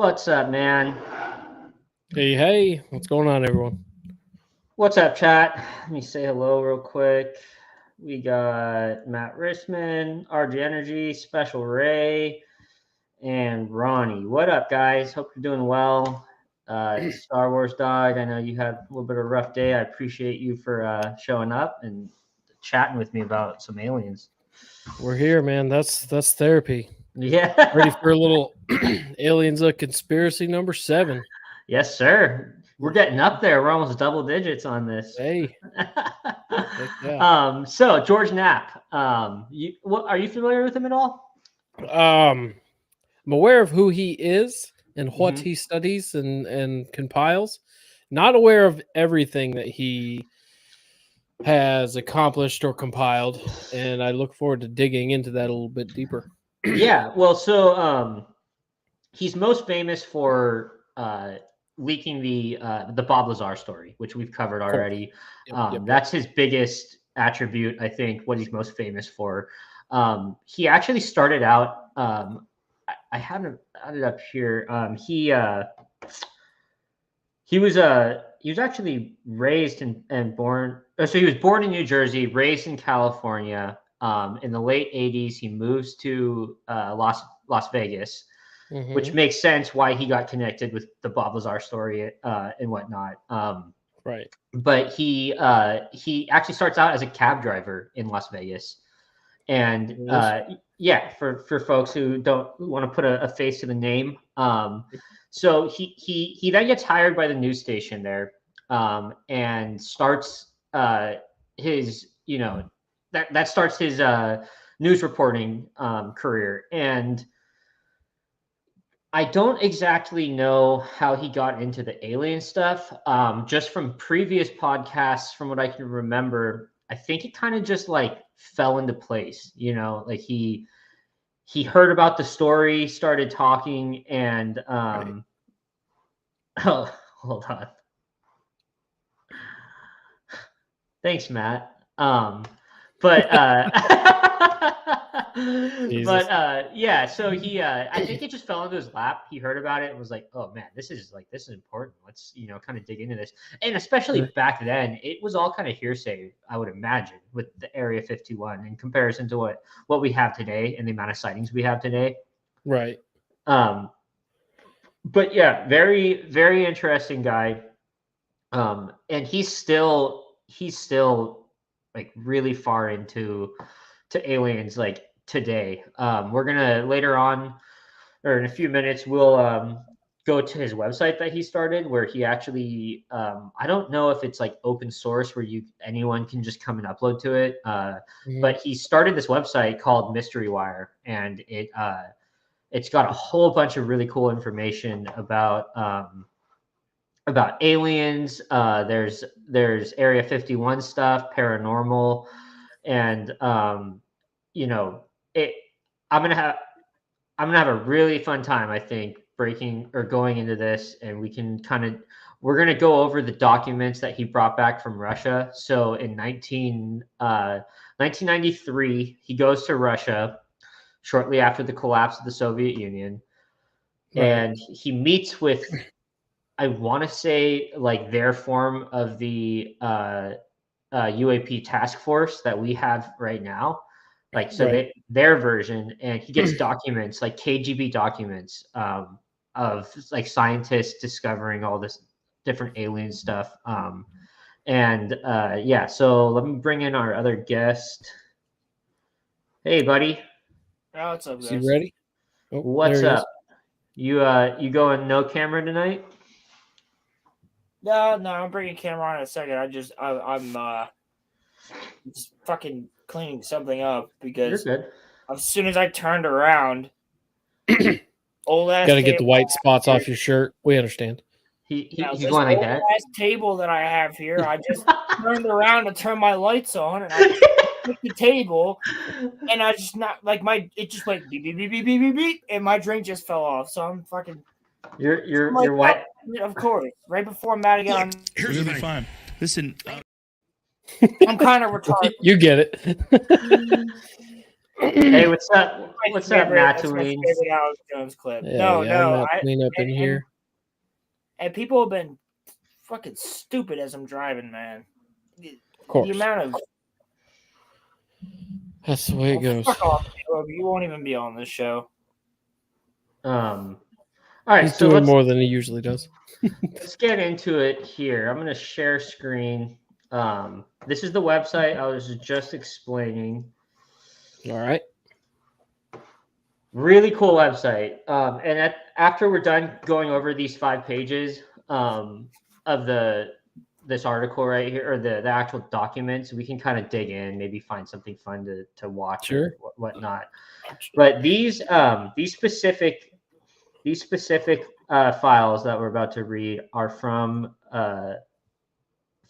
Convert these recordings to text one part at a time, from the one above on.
What's up, man? Hey, what's going on, everyone? What's up, chat? Let me say hello real quick. We got Matt Richmond, RG Energy, Special Ray, and Ronnie. What up, guys? Hope you're doing well. Star Wars Dog, I know you had a little bit of a rough day. I appreciate you for showing up and chatting with me about some aliens. We're here, man. That's therapy. Yeah. Ready for a little aliens of conspiracy number 7. Yes, sir. We're getting up there. We're almost double digits on this. Hey. Yeah. So George Knapp. Are you familiar with him at all? I'm aware of who he is and what he studies and compiles. Not aware of everything that he has accomplished or compiled, and I look forward to digging into that a little bit deeper. Yeah, well, so he's most famous for leaking the Bob Lazar story, which we've covered already. Yep. That's his biggest attribute, I think. What he's most famous for. He actually started out. I haven't got it up here. He was actually raised and born. So he was born in New Jersey, raised in California. In the late 80s, he moves to Las Vegas, which makes sense why he got connected with the Bob Lazar story and whatnot. Right. But he actually starts out as a cab driver in Las Vegas. And for folks who want to put a face to the name. So he then gets hired by the news station there and starts his, that starts his news reporting career. And I don't exactly know how he got into the alien stuff. Just from previous podcasts, from what I can remember, I think it kind of just like fell into place, like he heard about the story, started talking, and right. Oh, hold on. Thanks, Matt. Yeah, so he I think it just fell into his lap. He heard about it and was like, oh man, this is important. Let's kind of dig into this. And especially back then, it was all kind of hearsay, I would imagine, with the Area 51 in comparison to what we have today and the amount of sightings we have today. Right. But yeah, very, very interesting guy. And he's still like really far into aliens like today. We're gonna later on, or in a few minutes, we'll go to his website that he started, where he actually I don't know if it's like open source where anyone can just come and upload to it, but he started this website called Mystery Wire, and it's got a whole bunch of really cool information about aliens. There's Area 51 stuff, paranormal, and I'm gonna have a really fun time, I think, going into this, and we're gonna go over the documents that he brought back from Russia. So in 1993, he goes to Russia shortly after the collapse of the Soviet Union, and he meets with, I want to say, like their form of the UAP task force that we have right now, like their version, and he gets documents like KGB documents of like scientists discovering all this different alien stuff. So let me bring in our other guest. Hey, buddy. Oh, what's up, guys? You ready? Oh, what's up? You going no camera tonight? No, I'm bringing camera on in a second. I'm just fucking cleaning something up because as soon as I turned around, old ass. Gotta get the white spots off your shirt. We understand. He's going like that. Old ass table that I have here. I just turned around to turn my lights on, and I took the table, and I just it just went beep beep beep beep beep beep beep, and my drink just fell off. So I'm fucking. You're white. Of course, right before Matt again. Here's the thing. Fine. Listen, I'm kind of retarded. You get it. Hey, what's up? What's up, That's my Nathalie? favorite Alex Jones clip. Yeah, no, yeah, no. Matt clean up in here. And people have been fucking stupid as I'm driving, man. Of course. The amount of That's the way it goes. Fuck off, Caleb. You won't even be on this show. All right, He's so doing more than he usually does. let's get into it here. I'm going to share screen. This is the website I was just explaining. All right. Really cool website. And after we're done going over these 5 pages of this article right here, or the actual documents, we can kind of dig in, maybe find something fun to watch Sure. or whatnot. But these specific files that we're about to read are from the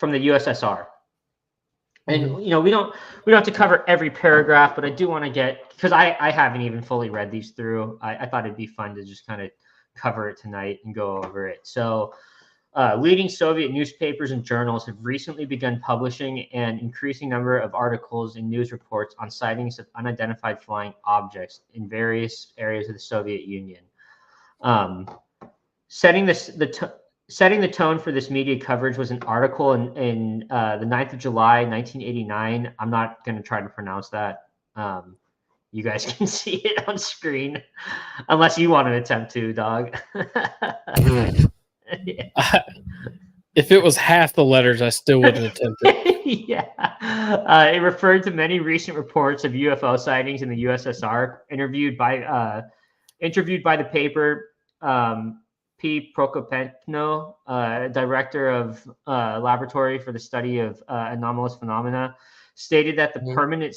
USSR. And you know, we don't have to cover every paragraph, but I do want to get, because I haven't even fully read these through. I thought it'd be fun to just kind of cover it tonight and go over it. So leading Soviet newspapers and journals have recently begun publishing an increasing number of articles and news reports on sightings of unidentified flying objects in various areas of the Soviet Union. Setting the tone for this media coverage was an article in the 9th of July, 1989. I'm not going to try to pronounce that. You guys can see it on screen, unless you want to attempt to, dog. Yeah. If it was half the letters, I still wouldn't attempt it. Yeah. It referred to many recent reports of UFO sightings in the USSR, interviewed by the paper. P. Prokopentno, director of laboratory for the study of anomalous phenomena, stated that the permanent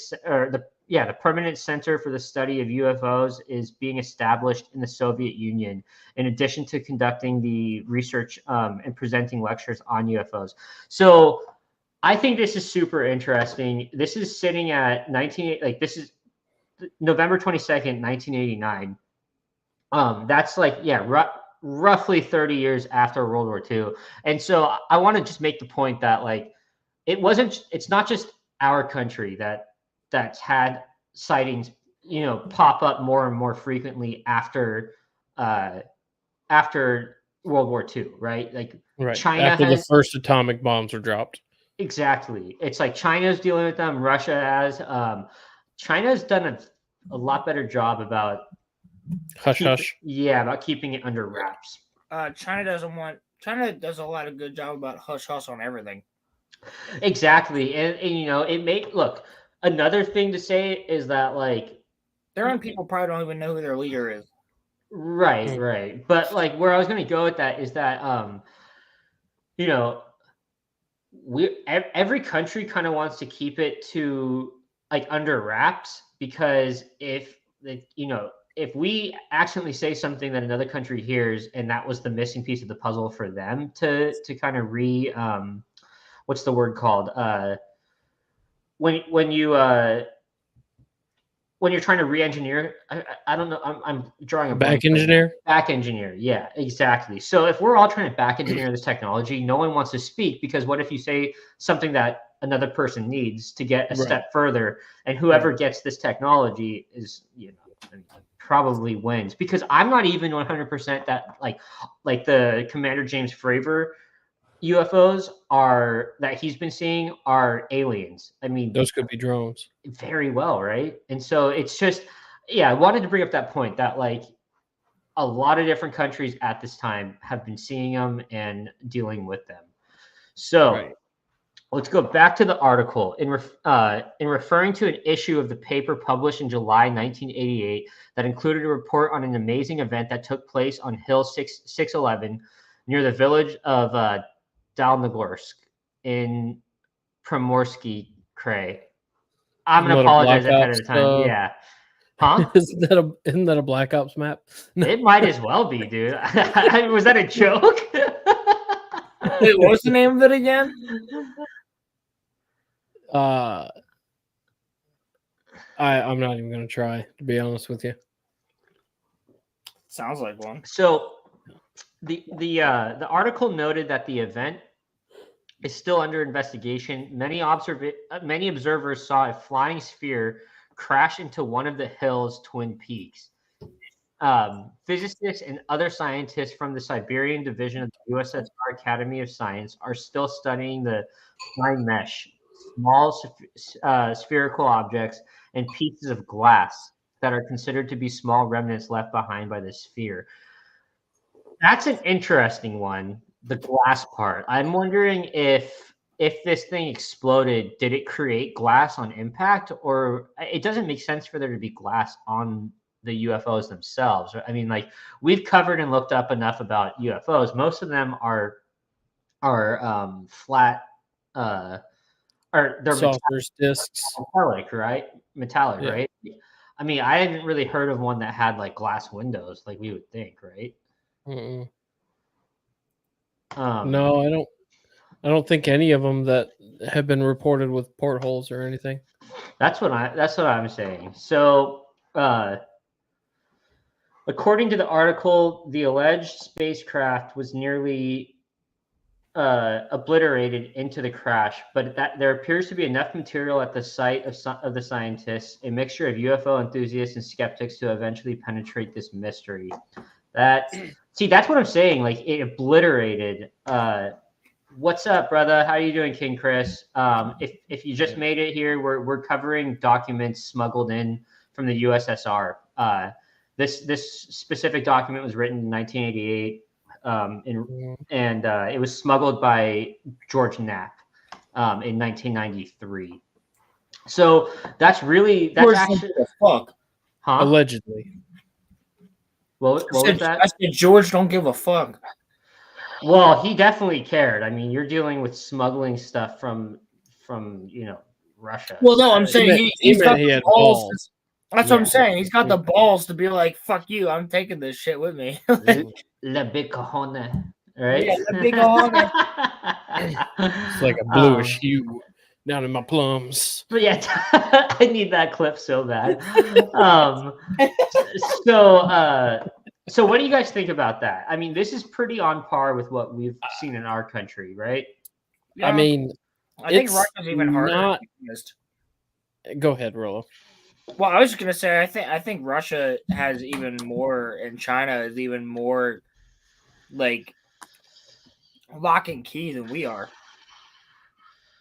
center for the study of UFOs is being established in the Soviet Union, in addition to conducting the research and presenting lectures on UFOs. So I think this is super interesting. This is sitting at this is November 22nd, 1989. That's roughly 30 years after World War II. And so I want to just make the point that it's not just our country that's had sightings, pop up more and more frequently after World War II, right? Right. China after the first atomic bombs were dropped. Exactly. It's like China's dealing with them, Russia has. China's done a lot better job about hush. Yeah, about keeping it under wraps. China does a lot of good job about hush on everything. Exactly, and another thing to say is that their own people probably don't even know who their leader is. Right. But where I was going to go with that is that every country kind of wants to keep it to under wraps, because if we accidentally say something that another country hears, and that was the missing piece of the puzzle for them to kind of what's the word called? When you're trying to re-engineer, I don't know. I'm drawing a back engineer. Back engineer, yeah, exactly. So if we're all trying to back engineer this technology, no one wants to speak, because what if you say something that another person needs to get a step further, and whoever gets this technology is probably wins. Because I'm not even 100% that like the Commander James Fravor UFOs that he's been seeing are aliens. I mean, those could be drones. Very well, right? And so it's just, I wanted to bring up that point that a lot of different countries at this time have been seeing them and dealing with them. So let's go back to the article. In referring to an issue of the paper published in July 1988 that included a report on an amazing event that took place on Hill 611 near the village of Dalnogorsk in Primorsky Krai. I'm going to apologize ahead of the time. Yeah. Huh? Isn't that a Black Ops map? No. It might as well be, dude. Was that a joke? Wait, what's the name of it again? I'm not even going to try, to be honest with you. Sounds like one. So the article noted that the event is still under investigation. Many observers saw a flying sphere crash into one of the hills' twin peaks. Physicists and other scientists from the Siberian Division of the USSR Academy of Science are still studying the fine mesh, small spherical objects, and pieces of glass that are considered to be small remnants left behind by the sphere. That's an interesting one, the glass part. I'm wondering if this thing exploded, did it create glass on impact, or it doesn't make sense for there to be glass on the UFOs themselves. I mean, like, we've covered and looked up enough about UFOs. Most of them are flat, or they're saucers, discs, metallic, right? Metallic, Yeah. right? I mean, I hadn't really heard of one that had like glass windows, like we would think, right? No, I don't think any of them that have been reported with portholes or anything. That's what I'm saying. So, according to the article, the alleged spacecraft was nearly obliterated into the crash, but that there appears to be enough material at the site of the scientists, a mixture of UFO enthusiasts and skeptics, to eventually penetrate this mystery. That's what I'm saying. Like, it obliterated. What's up, brother? How are you doing, King Chris? If you just made it here, we're covering documents smuggled in from the USSR. This specific document was written in 1988, and it was smuggled by George Knapp in 1993. So that's actually fuck, huh? Allegedly. What was that? I said George don't give a fuck. Well, he definitely cared. I mean, you're dealing with smuggling stuff from Russia. Well, no, I'm saying he's got the balls. That's what I'm saying. He's got the balls to be like, "Fuck you! I'm taking this shit with me." Le big cojones, right? Yeah, le big cojones. It's like a bluish hue down in my plums. But yeah, I need that clip so bad. So what do you guys think about that? I mean, this is pretty on par with what we've seen in our country, right? Yeah. I mean, I think Russia's even harder. Go ahead, Rollo. Well, I was just gonna say, I think Russia has even more, and China is even more, like, lock and key than we are.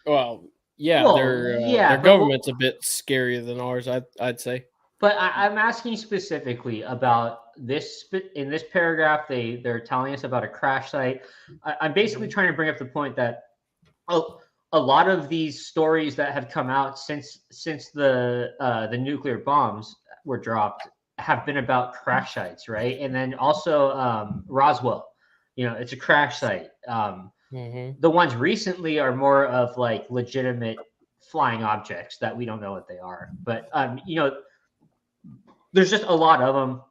Well, yeah, their government's a bit scarier than ours, I'd say. But I'm asking specifically about this. In this paragraph, they're telling us about a crash site. I'm basically trying to bring up the point that a lot of these stories that have come out since the nuclear bombs were dropped have been about crash sites, right? And then also Roswell, it's a crash site. The ones recently are more of like legitimate flying objects that we don't know what they are. But there's just a lot of them.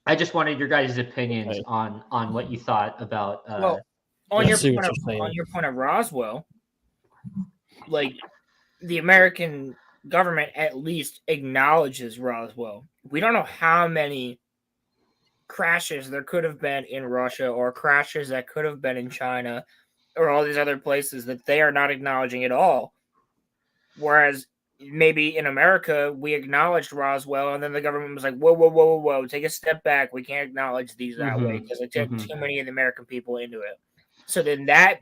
I just wanted your guys' opinions on what you thought about. On your point of Roswell, like, the American government at least acknowledges Roswell. We don't know how many crashes there could have been in Russia, or crashes that could have been in China, or all these other places that they are not acknowledging at all. Whereas maybe in America, we acknowledged Roswell, and then the government was like, whoa, take a step back. We can't acknowledge these that way because it took too many of the American people into it. So then that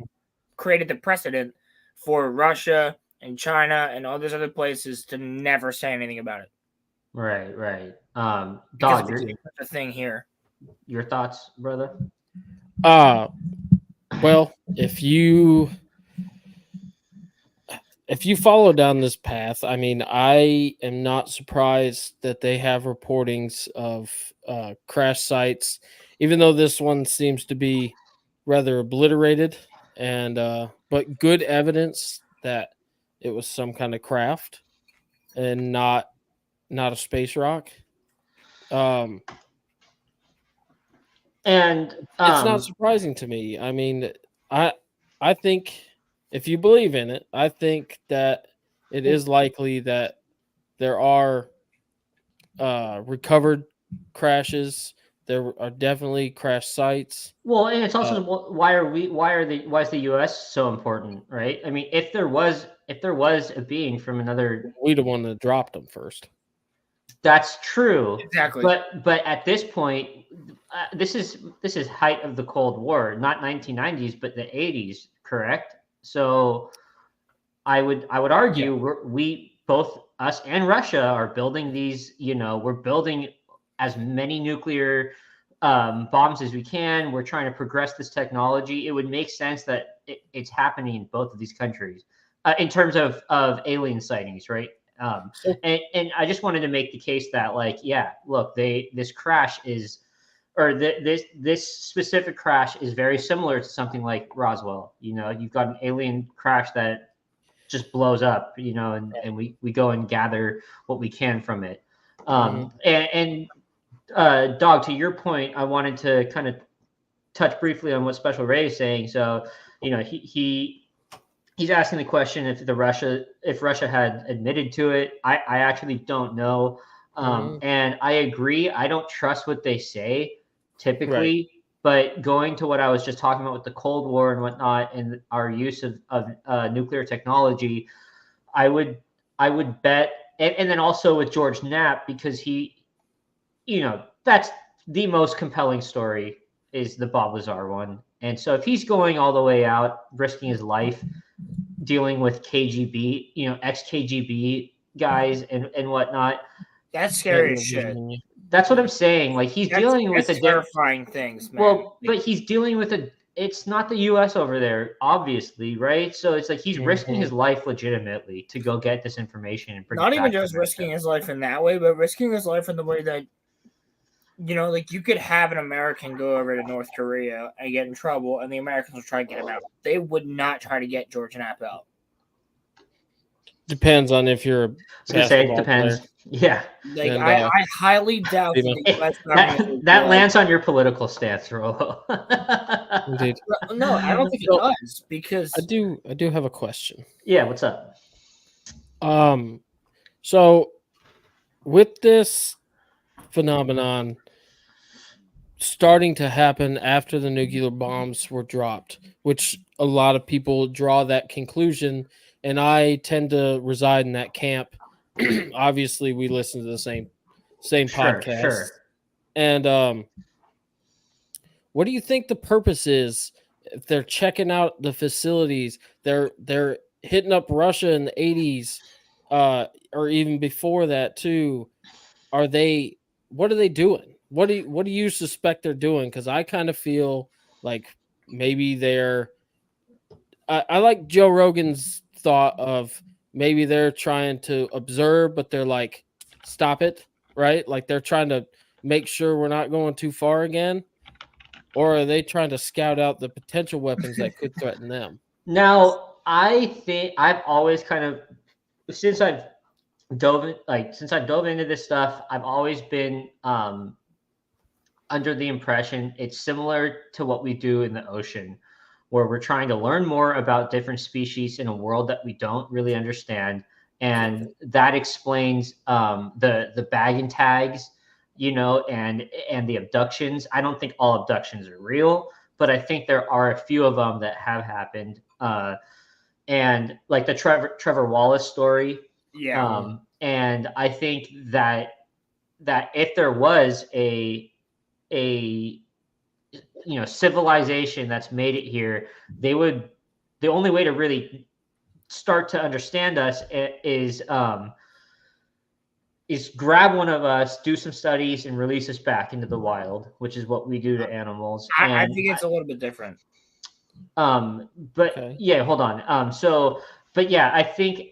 created the precedent for Russia and China and all these other places to never say anything about it. Right. Dog, there's a thing here. Your thoughts, brother? Well, if you follow down this path, I mean, I am not surprised that they have reportings of crash sites, even though this one seems to be rather obliterated, and but good evidence that it was some kind of craft and not a space rock. And it's not surprising to me. I mean, I think, if you believe in it, I think that it is likely that there are recovered crashes. There are definitely crash sites. Well, and it's also why is the U.S. so important, right? I mean, if there was a being from another, we'd have one that dropped them first. That's true. Exactly. But at this point, this is height of the Cold War, not 1990s, but the 80s, correct? So I would argue we both us and Russia are building these. We're building as many nuclear bombs as we can. We're trying to progress this technology. It would make sense that it's happening in both of these countries in terms of alien sightings, right? And I just wanted to make the case that, like, yeah, look, this crash is, or this specific crash is very similar to something like Roswell. You've got an alien crash that just blows up, and we go and gather what we can from it. And Dog, to your point, I wanted to kind of touch briefly on what Special Ray is saying. So, he's asking the question if Russia had admitted to it. I actually don't know. And I agree. I don't trust what they say typically, right. But going to what I was just talking about with the Cold War and whatnot, and our use of nuclear technology, I would bet, and then also with George Knapp, because he, that's the most compelling story, is the Bob Lazar one. And so if he's going all the way out, risking his life, dealing with KGB, ex-KGB guys and whatnot. That's scary as shit. That's what I'm saying. Like, he's dealing with terrifying things, man. Well, but he's dealing with it's not the US over there, obviously, right? So it's like he's risking his life legitimately to go get this information. And not even just risking his life in that way, but risking his life in the way that, like, you could have an American go over to North Korea and get in trouble, and the Americans will try to get him out. They would not try to get George Knapp out. Depends on if you're a basketball depends. player. Yeah. Like, I highly doubt that lands on your political stance, Rolo. Indeed. No, I don't think it does, because I do have a question. Yeah, what's up? So with this phenomenon starting to happen after the nuclear bombs were dropped, which a lot of people draw that conclusion, and I tend to reside in that camp. Obviously, we listen to the same podcast. Sure. And what do you think the purpose is? If they're checking out the facilities, they're hitting up Russia in the 80s, or even before that too. What are they doing? What do you suspect they're doing? Because I kind of feel like maybe they're. I like Joe Rogan's thought of maybe they're trying to observe, but they're like, stop it, right? Like they're trying to make sure we're not going too far again. Or are they trying to scout out the potential weapons that could threaten them? Now, I think I've always kind of, since I've dove into this stuff, I've always been under the impression it's similar to what we do in the ocean, where we're trying to learn more about different species in a world that we don't really understand. And that explains the bag and tags, and the abductions. I don't think all abductions are real, but I think there are a few of them that have happened. And like the Trevor Wallace story. Yeah. And I think that if there was a civilization that's made it here, the only way to really start to understand us is grab one of us, do some studies, and release us back into the wild, which is what we do to animals. I think it's a little bit different. But okay. Yeah, hold on. But yeah, I think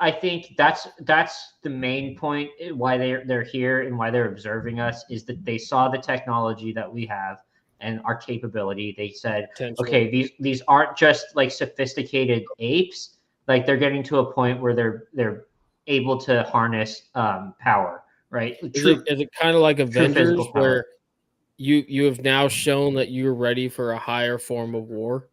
that's the main point why they're here and why they're observing us, is that they saw the technology that we have and our capability. They said, okay, these aren't just like sophisticated apes. Like they're getting to a point where they're able to harness power, right? Is it kind of like Avengers, where you have now shown that you're ready for a higher form of war?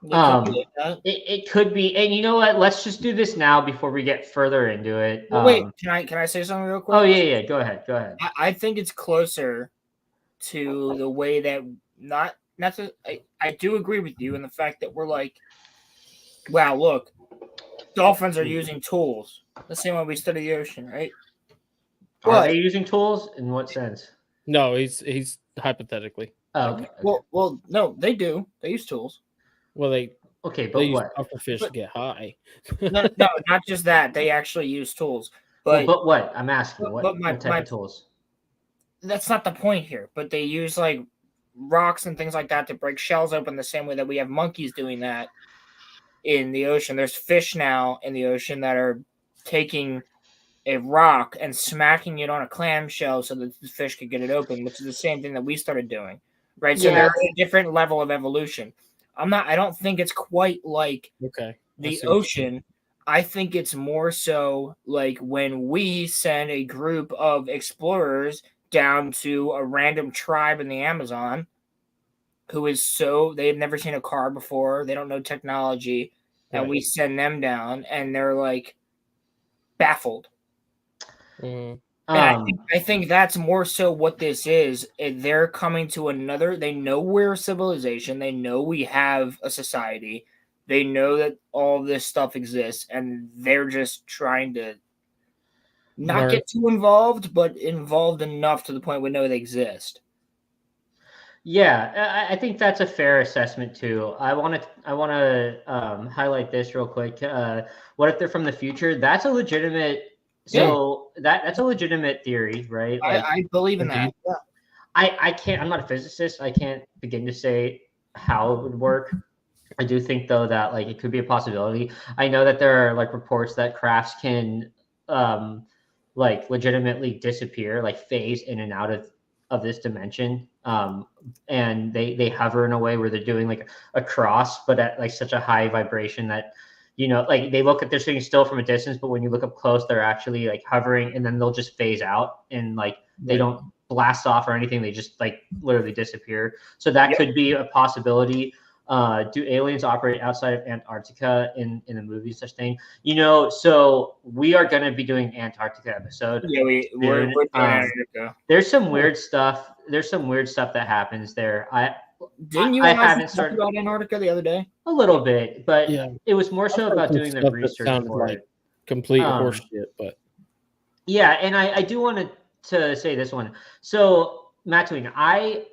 It could be, and you know what? Let's just do this now before we get further into it. Well, wait, can I say something real quick? Oh yeah, go ahead. I think it's closer to the way that I do agree with you in the fact that we're like, wow, look, dolphins are using tools the same way we study the ocean, right? Are they using tools? In what sense? No, he's hypothetically. Oh, okay. Well, no, they do. They use tools. Well, they but use what? pufferfish to get high. No, not just that. They actually use tools. But what? I'm asking. What type of tools? That's not the point here. But they use like rocks and things like that to break shells open the same way that we have monkeys doing that in the ocean. There's fish now in the ocean that are taking a rock and smacking it on a clamshell so that the fish could get it open, which is the same thing that we started doing. Right. So they're at a different level of evolution. I don't think it's quite like the ocean. I think it's more so like when we send a group of explorers down to a random tribe in the Amazon who is they've never seen a car before, they don't know technology, and we send them down and they're like baffled. Mm. And I think that's more so what this is. They're coming to they know we're a civilization. They know we have a society. They know that all this stuff exists, and they're just trying to not get too involved, but involved enough to the point we know they exist. Yeah, I think that's a fair assessment too. I want to highlight this real quick. What if they're from the future? That's a legitimate. So that's a legitimate theory, right? Like, I believe in that. Yeah. I can't. I'm not a physicist. I can't begin to say how it would work. I do think though that like it could be a possibility. I know that there are like reports that crafts can like legitimately disappear, like phase in and out of this dimension. And they hover in a way where they're doing like a cross, but at like such a high vibration that, you know, like they're sitting still from a distance, but when you look up close, they're actually like hovering, and then they'll just phase out and like they don't blast off or anything. They just like literally disappear. So that could be a possibility. Do aliens operate outside of Antarctica in the movie, such thing? You know, so we are going to be doing Antarctica episode. Yeah, we're doing Antarctica. There's some weird stuff. There's some weird stuff that happens there. Didn't you haven't started about Antarctica the other day? A little bit, but it was more so about doing the research for like it. Complete horseshit, but yeah, and I do want to say this one. So Matt Twing, I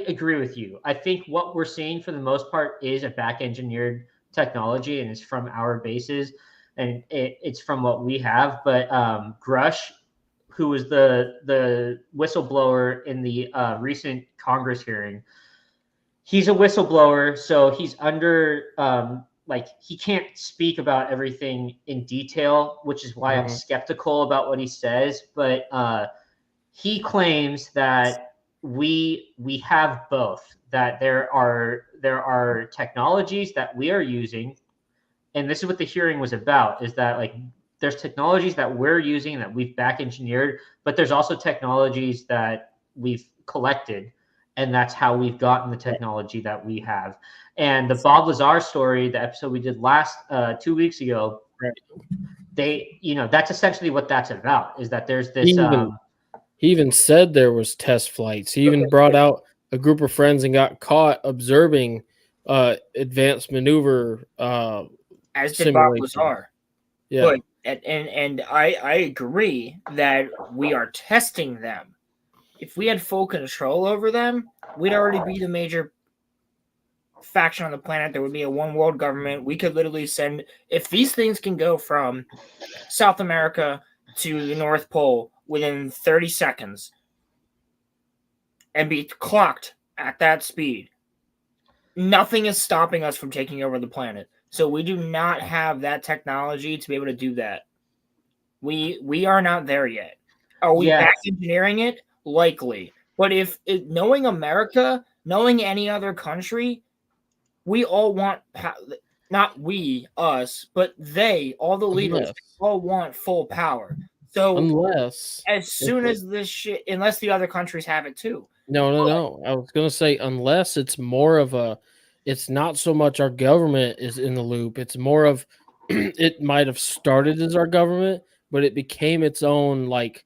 agree with you. I think what we're seeing for the most part is a back engineered technology, and it's from our bases, and it's from what we have. But Grush, who was the whistleblower in the recent Congress hearing, he's a whistleblower, so he's under like he can't speak about everything in detail, which is why I'm skeptical about what he says. But he claims that we have both, that there are technologies that we are using, and this is what the hearing was about, is that like there's technologies that we're using that we've back engineered, but there's also technologies that we've collected, and that's how we've gotten the technology that we have. And the Bob Lazar story, the episode we did last 2 weeks ago, they, you know, that's essentially what that's about, is that there's this he even said there was test flights. He even brought out a group of friends and got caught observing advanced maneuver as did Bob Lazar. Yeah. But, and I agree that we are testing them. If we had full control over them, we'd already be the major faction on the planet. There would be a one world government. We could literally send, if these things can go from South America to the North Pole within 30 seconds and be clocked at that speed, nothing is stopping us from taking over the planet. So we do not have that technology to be able to do that. We are not there yet. Are we back engineering it? Likely. But if knowing America, knowing any other country, we all want, not we, us, but they, all the leaders, all want full power. So unless this shit, unless the other countries have it too. No. I was going to say, unless it's more of a, it's not so much our government is in the loop. It's more of, it might have started as our government, but it became its own like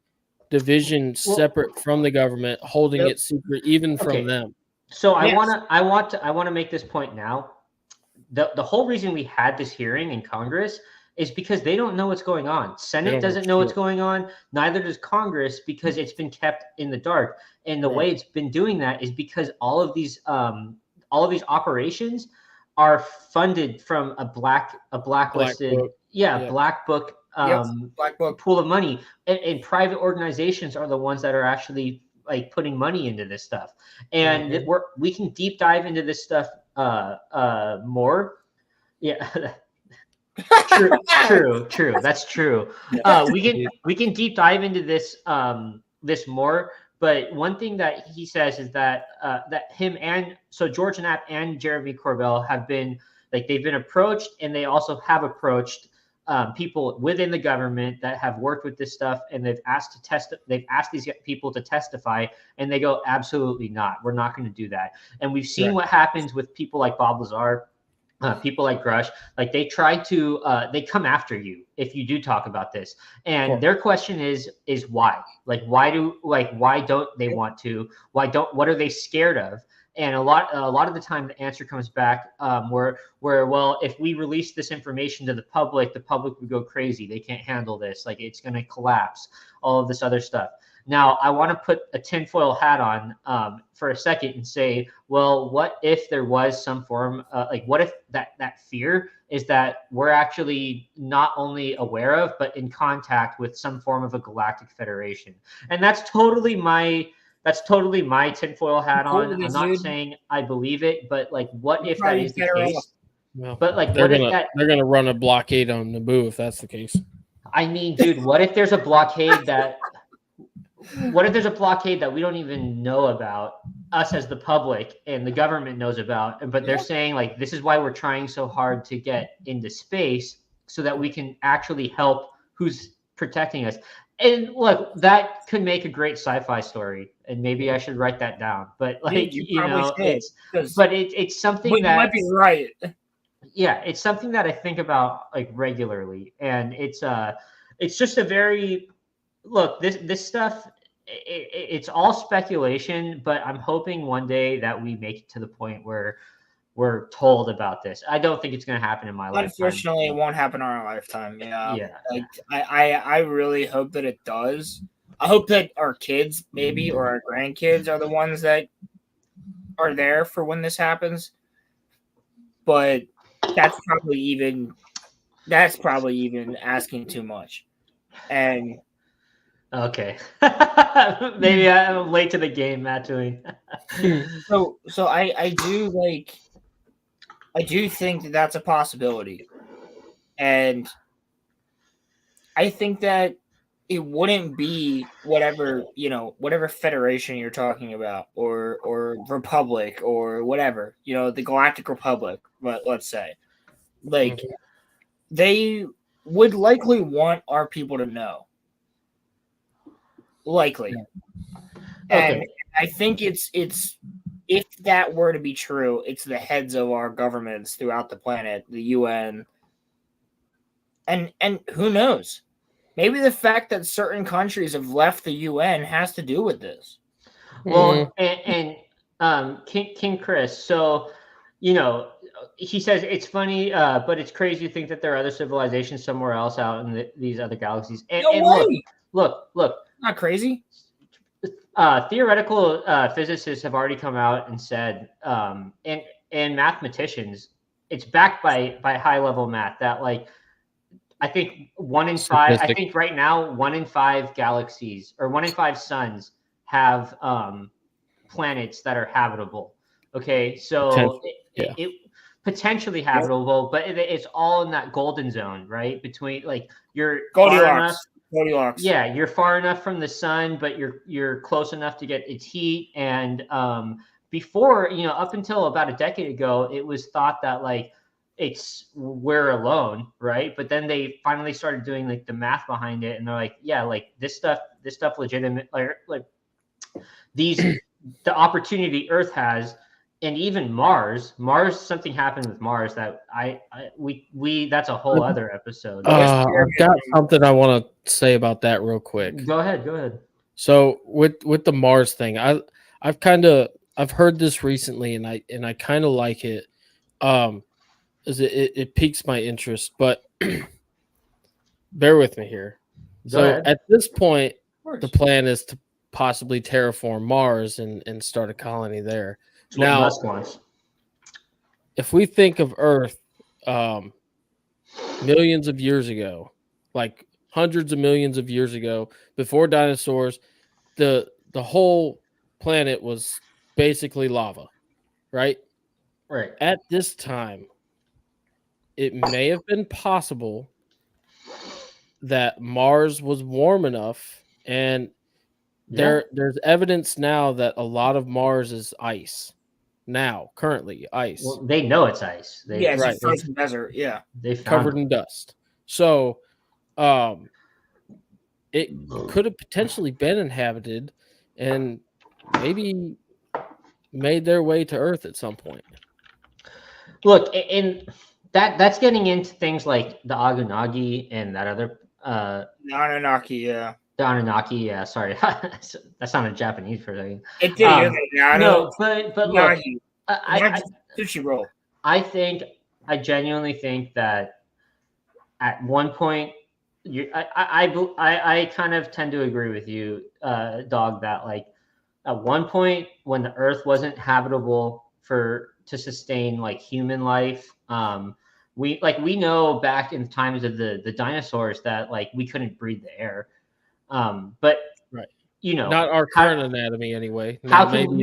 division separate from the government, holding it secret even from them. So I want to make this point now. The whole reason we had this hearing in Congress is because they don't know what's going on. Senate doesn't know what's going on. Neither does Congress, because it's been kept in the dark. And the way it's been doing that is because all of these operations are funded from a blacklisted black book Black book pool of money, and private organizations are the ones that are actually like putting money into this stuff. And we can deep dive into this stuff more. Yeah. True. That's true. We can deep dive into this this more. But one thing that he says is that that him and so George Knapp and Jeremy Corbell have been like they've been approached, and they also have approached people within the government that have worked with this stuff, and they've asked these people to testify, and they go, absolutely not. We're not going to do that. And we've seen what happens with people like Bob Lazar. People like Grush, like they try to, they come after you if you do talk about this, and their question is why? Like, why don't they want to? What are they scared of? And a lot of the time, the answer comes back where well, if we release this information to the public would go crazy. They can't handle this. Like, it's going to collapse. All of this other stuff. Now, I want to put a tinfoil hat on for a second and say, well, what if there was some form, what if that fear is that we're actually not only aware of, but in contact with some form of a galactic federation? And that's totally my tinfoil hat on. I'm not saying I believe it, but like, what if that is the case? Well, but like, they're gonna run a blockade on Naboo if that's the case. I mean, dude, what if there's a blockade that? What if there's a blockade that we don't even know about, us as the public, and the government knows about, but they're saying like, this is why we're trying so hard to get into space so that we can actually help who's protecting us. And look, that could make a great sci-fi story, and maybe I should write that down. But like, it's something that might be right. Yeah, it's something that I think about like regularly, and it's just a very this stuff. It's all speculation, but I'm hoping one day that we make it to the point where we're told about this. I don't think it's going to happen in my lifetime. Unfortunately, it won't happen in our lifetime. Yeah. I really hope that it does. I hope that our kids, maybe, or our grandkids are the ones that are there for when this happens. But that's probably even asking too much. And okay, maybe I'm late to the game, Matt. So I do think that that's a possibility, and I think that it wouldn't be whatever federation you're talking about, or republic, or whatever, the Galactic Republic. But let's say, like, they would likely want our people to know. Likely. And I think it's if that were to be true, it's the heads of our governments throughout the planet, the UN, and who knows? Maybe the fact that certain countries have left the UN has to do with this. Well, and King Chris, so he says it's funny, but it's crazy to think that there are other civilizations somewhere else out in these other galaxies. And, look. Not crazy. Theoretical physicists have already come out and said, and mathematicians, it's backed by high level math that, like, I think 1 in 5. I think right now 1 in 5 galaxies, or 1 in 5 suns, have planets that are habitable. Okay, so it potentially habitable, but it's all in that golden zone, right? Between, like, you're Goldilocks. Yeah, you're far enough from the sun, but you're close enough to get its heat. And before, up until about a decade ago, it was thought that, like, we're alone, right? But then they finally started doing, like, the math behind it, and they're like, yeah, like, this stuff legitimate, like the opportunity Earth has. And even Mars, something happened with Mars that we that's a whole other episode. I've got something I want to say about that real quick. Go ahead. So with the Mars thing, I've heard this recently, and I kind of like it. It piques my interest. But bear with me here. Go ahead. At this point, the plan is to possibly terraform Mars and start a colony there. It's what Now, Musk wants. if we think of Earth millions of years ago, like hundreds of millions of years ago, before dinosaurs, the whole planet was basically lava, right? Right. At this time, it may have been possible that Mars was warm enough, and there's evidence now that a lot of Mars is ice. Now, currently, ice. Well, they know it's ice. It's a frozen desert. Yeah, they found covered in dust. So, it could have potentially been inhabited, and maybe made their way to Earth at some point. Look, and that's getting into things like the Agunagi and that other the Anunnaki. Yeah, the Anunnaki. Yeah, sorry, that sounded Japanese for a second. It did. No, but look, sushi roll. I genuinely think that at one point, I kind of tend to agree with you, Dog, that like at one point when the Earth wasn't habitable to sustain like human life, we know back in times of the dinosaurs that like we couldn't breathe the air, but right, not our current anatomy anyway. How can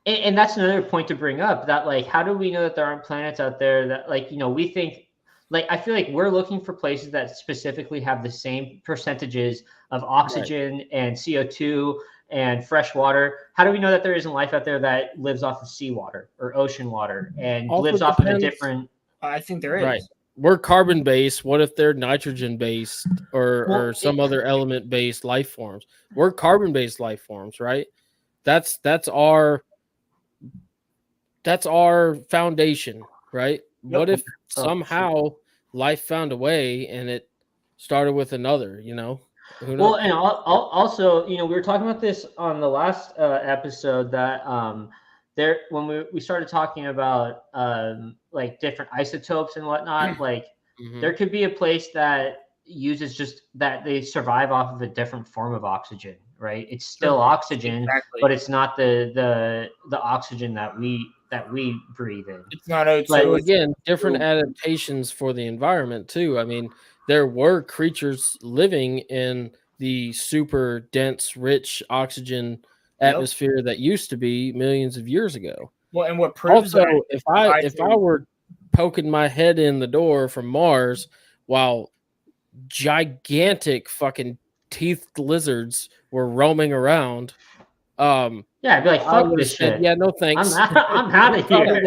and that's another point to bring up, that like how do we know that there aren't planets out there that like we think, like I feel like we're looking for places that specifically have the same percentages of oxygen and CO2 and fresh water. How do we know that there isn't life out there that lives off of seawater or ocean water and also lives off of a different? I think there is. Right. We're carbon based. What if they're nitrogen based or some other element based life forms? We're carbon based life forms, right? That's our foundation, right? Yep. What if somehow life found a way and it started with another, Well, and also, we were talking about this on the last episode that when we started talking about like different isotopes and whatnot, like there could be a place that uses just that they survive off of a different form of oxygen, right? It's still oxygen, but it's not the oxygen that we breathe in. It's not O2. But again, different adaptations for the environment too. I mean, there were creatures living in the super dense, rich oxygen atmosphere that used to be millions of years ago. Well, and what proves also, if I were poking my head in the door from Mars while gigantic fucking teethed lizards were roaming around, I'd be like, fuck this shit. Yeah, no thanks. I'm out of here.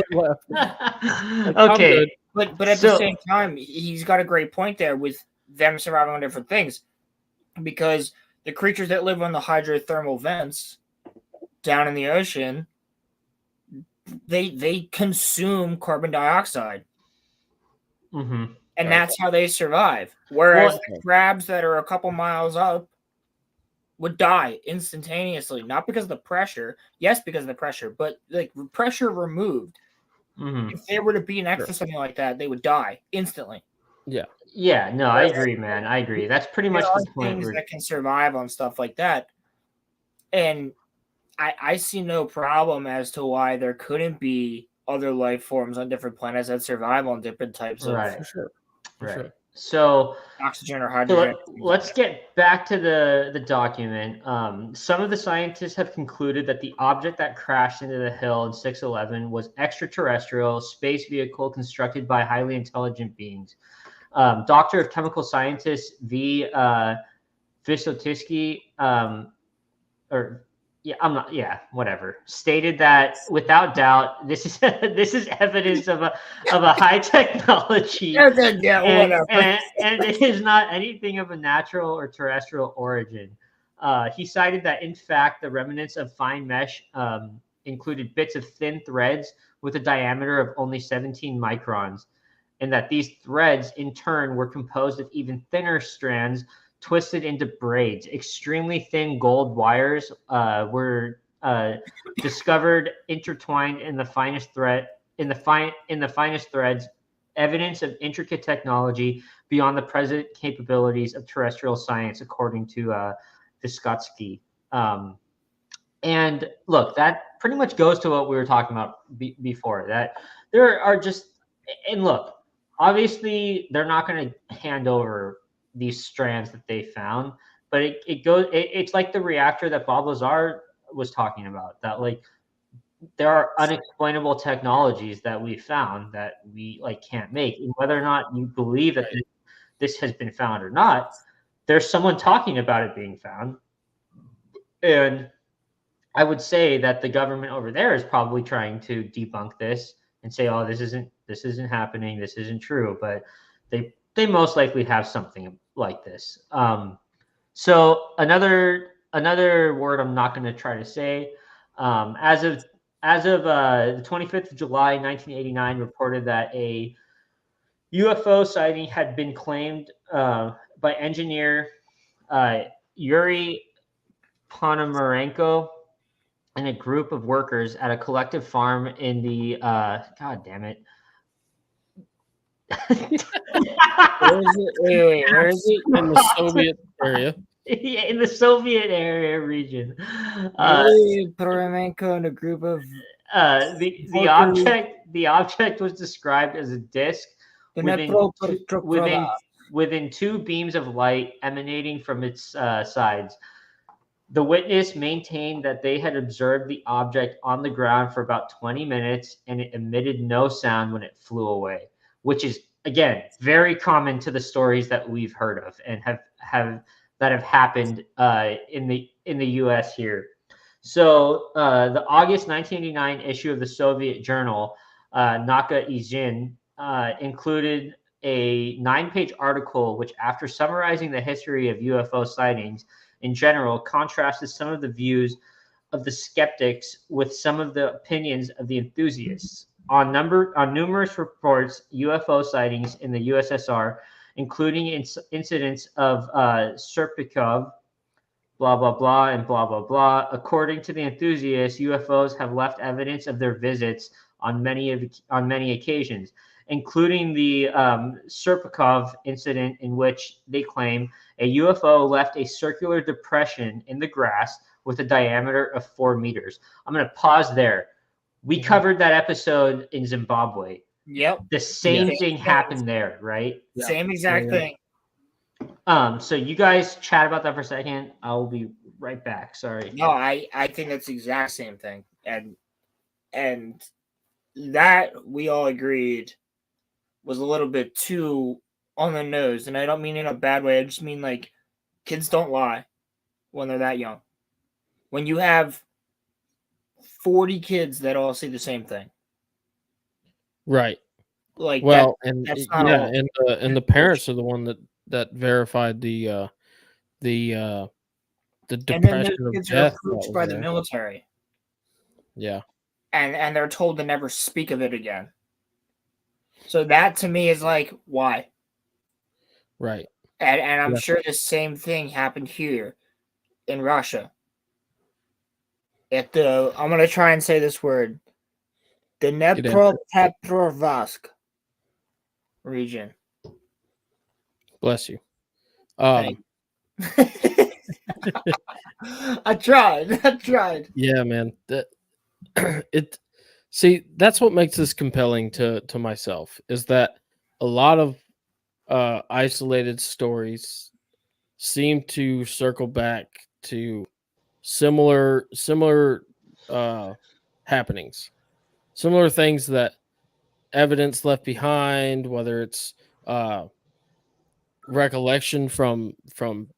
Okay. But at the same time, he's got a great point there with them surviving on different things, because the creatures that live on the hydrothermal vents down in the ocean, they consume carbon dioxide. Mm-hmm. And that's how they survive. Whereas the crabs that are a couple miles up would die instantaneously, not because of the pressure. Yes, because of the pressure, but like pressure removed. Mm-hmm. If they were to be next to something like that, they would die instantly. Yeah. Yeah. No, I agree, man. I agree. That's pretty much the point. Things that can survive on stuff like that, and I see no problem as to why there couldn't be other life forms on different planets that survive on different types of. Right. For sure. Right. So oxygen or hydrogen. So let's get back to the document. Some of the scientists have concluded that the object that crashed into the hill in 611 was extraterrestrial space vehicle constructed by highly intelligent beings. Doctor of Chemical Scientist V. Vysotsky, stated that without doubt, this is evidence of a high technology, and it is not anything of a natural or terrestrial origin. He cited that in fact the remnants of fine mesh included bits of thin threads with a diameter of only 17 microns, and that these threads in turn were composed of even thinner strands twisted into braids. Extremely thin gold wires were discovered intertwined in the finest threads evidence of intricate technology beyond the present capabilities of terrestrial science, according to Vygotsky. And look, that pretty much goes to what we were talking about before, that there are just, and look, obviously they're not going to hand over these strands that they found, but it's like the reactor that Bob Lazar was talking about, that like there are unexplainable technologies that we found that we like can't make. And whether or not you believe that this has been found or not, there's someone talking about it being found. And I would say that the government over there is probably trying to debunk this and say, "Oh, this isn't happening. This isn't true." But they most likely have something like this. So another word I'm not going to try to say. As of the 25th of July, 1989, reported that a UFO sighting had been claimed by engineer Yuri Ponomarenko and a group of workers at a collective farm in the God damn it. Where is it? In the Soviet area. Yeah, in the Soviet area region. Poromenko and a group of the object was described as a disc within two beams of light emanating from its sides. The witness maintained that they had observed the object on the ground for about 20 minutes and it emitted no sound when it flew away, which is, again, very common to the stories that we've heard of and have happened in the U.S. here. So the August 1989 issue of the Soviet journal Nauka Izhin included a 9-page article which, after summarizing the history of UFO sightings in general, contrasted some of the views of the skeptics with some of the opinions of the enthusiasts. On numerous reports, UFO sightings in the USSR, including incidents of Serpikov, blah, blah, blah, and blah, blah, blah. According to the enthusiasts, UFOs have left evidence of their visits on many occasions, including the Serpikov incident, in which they claim a UFO left a circular depression in the grass with a diameter of 4 meters. I'm going to pause there. We covered that episode in Zimbabwe. Yep. The same thing happened there, right? Yeah. Same exact thing. So you guys chat about that for a second. I'll be right back. Sorry. No, I think that's the exact same thing. And that we all agreed was a little bit too on the nose. And I don't mean in a bad way. I just mean like kids don't lie when they're that young. When you have 40 kids that all say the same thing. Right. Like, well, and the parents are the one that verified the depression and then of death are approached by the military. Yeah. And they're told to never speak of it again. So that to me is like, why? Right. And I'm sure the same thing happened here in Russia. I'm gonna try and say this word. The Dnepropetrovsk region. Bless you. I tried. Yeah, man. See, that's what makes this compelling to myself, is that a lot of isolated stories seem to circle back to similar happenings, similar things that evidence left behind, whether it's recollection from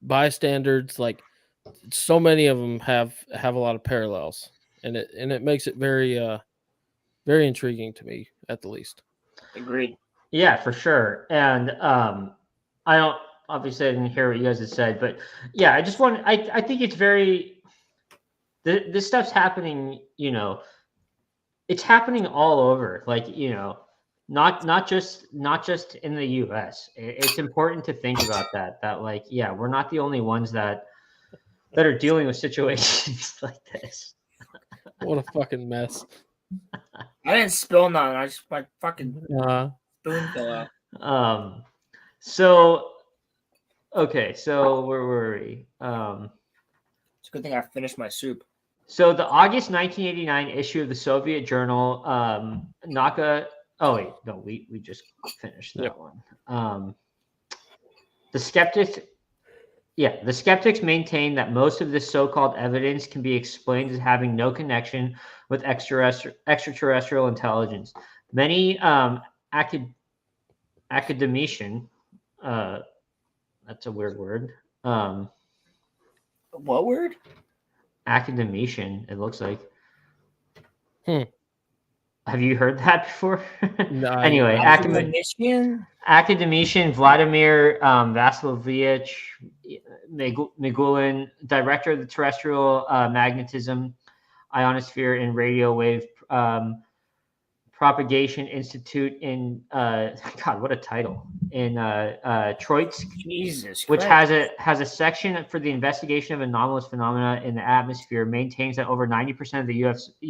bystanders. Like, so many of them have a lot of parallels, and it makes it very very intriguing to me, at the least. Agreed. Yeah, for sure. And I don't, obviously I didn't hear what you guys had said, but yeah, I think it's very, this stuff's happening, it's happening all over, like, not just in the US. It's important to think about that like, yeah, we're not the only ones that are dealing with situations like this. What a fucking mess. I didn't spill none. I just fucking Spoon fell out. So okay, so where were we? It's a good thing I finished my soup. So the August 1989 issue of the Soviet journal Naka. Oh wait, no, we just finished that one. The skeptics maintain that most of this so-called evidence can be explained as having no connection with extraterrestrial intelligence. Many academician, that's a weird word. What word? Academician, it looks like. Have you heard that before? No, Anyway, academician Vladimir Vasilyevich Migulin, director of the Terrestrial Magnetism, Ionosphere, and Radio Wave Propagation Institute in God, what a title, in Troitsk, Jesus which Christ. has a section for the investigation of anomalous phenomena in the atmosphere, maintains that over 90% of the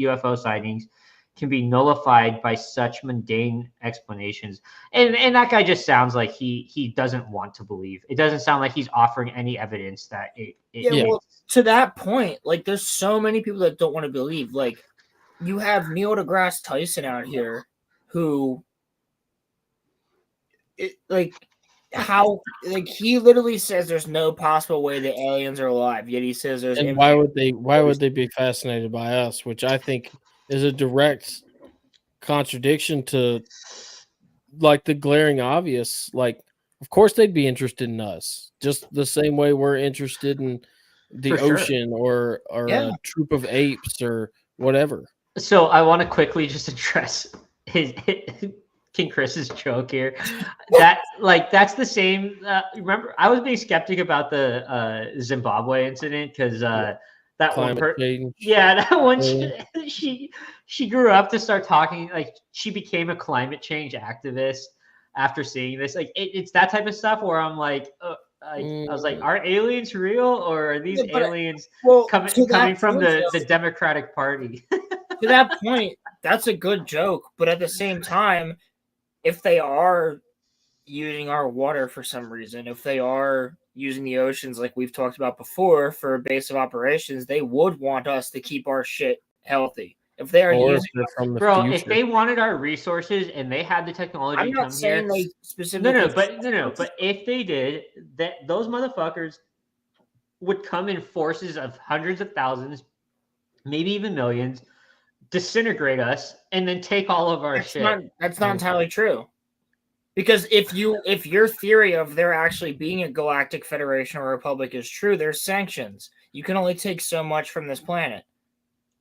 UFO sightings can be nullified by such mundane explanations. And that guy just sounds like he doesn't want to believe. It doesn't sound like he's offering any evidence that well, to that point, like there's so many people that don't want to believe. Like you have Neil deGrasse Tyson out here who he literally says there's no possible way that aliens are alive, yet he says there's. And why would they be fascinated by us, which I think is a direct contradiction to like the glaring obvious. Like, of course they'd be interested in us, just the same way we're interested in the ocean or a troop of apes or whatever. So I want to quickly just address King Chris's joke here. That's the same. Remember, I was being skeptic about the Zimbabwe incident because that Climate one change. Yeah, that one she grew up to start talking, like she became a climate change activist after seeing this. Like it's that type of stuff where I'm like, I was like, are aliens real, or are these aliens coming from the Democratic Party? To that point, that's a good joke, but at the same time, if they are using our water for some reason, if they are using the oceans like we've talked about before for a base of operations, they would want us to keep our shit healthy. If they are using from the future. if they wanted our resources and they had the technology, I'm not saying here, they specifically. But if they did, that those motherfuckers would come in forces of hundreds of thousands, maybe even millions, disintegrate us, and then take all of our shit. That's not entirely true. Because if your theory of there actually being a galactic federation or republic is true, there's sanctions. You can only take so much from this planet.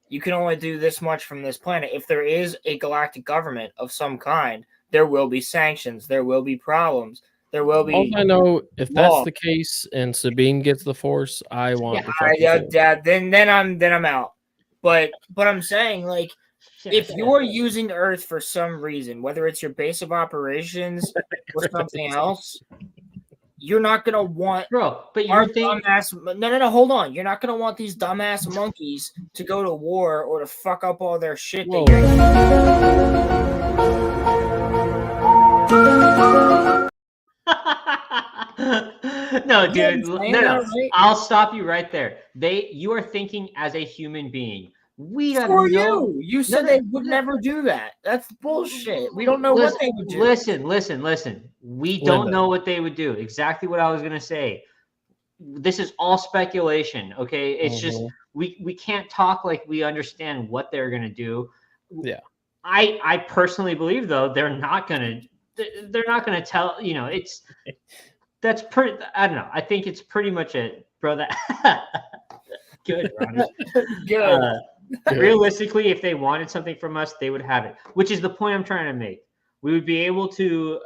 You can only do this much from this planet. If there is a galactic government of some kind, there will be sanctions. There will be problems. There will be. All I know, if that's the case, and Sabine gets the Force, I want the then I'm out. But I'm saying, like, if you're using Earth for some reason, whether it's your base of operations or something else, you're not gonna want but you're No, hold on. You're not gonna want these dumbass monkeys to go to war or to fuck up all their shit. No, dude. No. Right? I'll stop you right there. You are thinking as a human being. We have You said they would never do that. That's bullshit. We don't know what they would do. Listen. We don't know what they would do. Exactly what I was gonna say. This is all speculation. Okay, it's just we can't talk like we understand what they're gonna do. Yeah. I personally believe though they're not gonna tell. That's pretty. I don't know. I think it's pretty much it, bro. That good, Ronnie. Good. Realistically, if they wanted something from us, they would have it. Which is the point I'm trying to make. We wouldn't be able to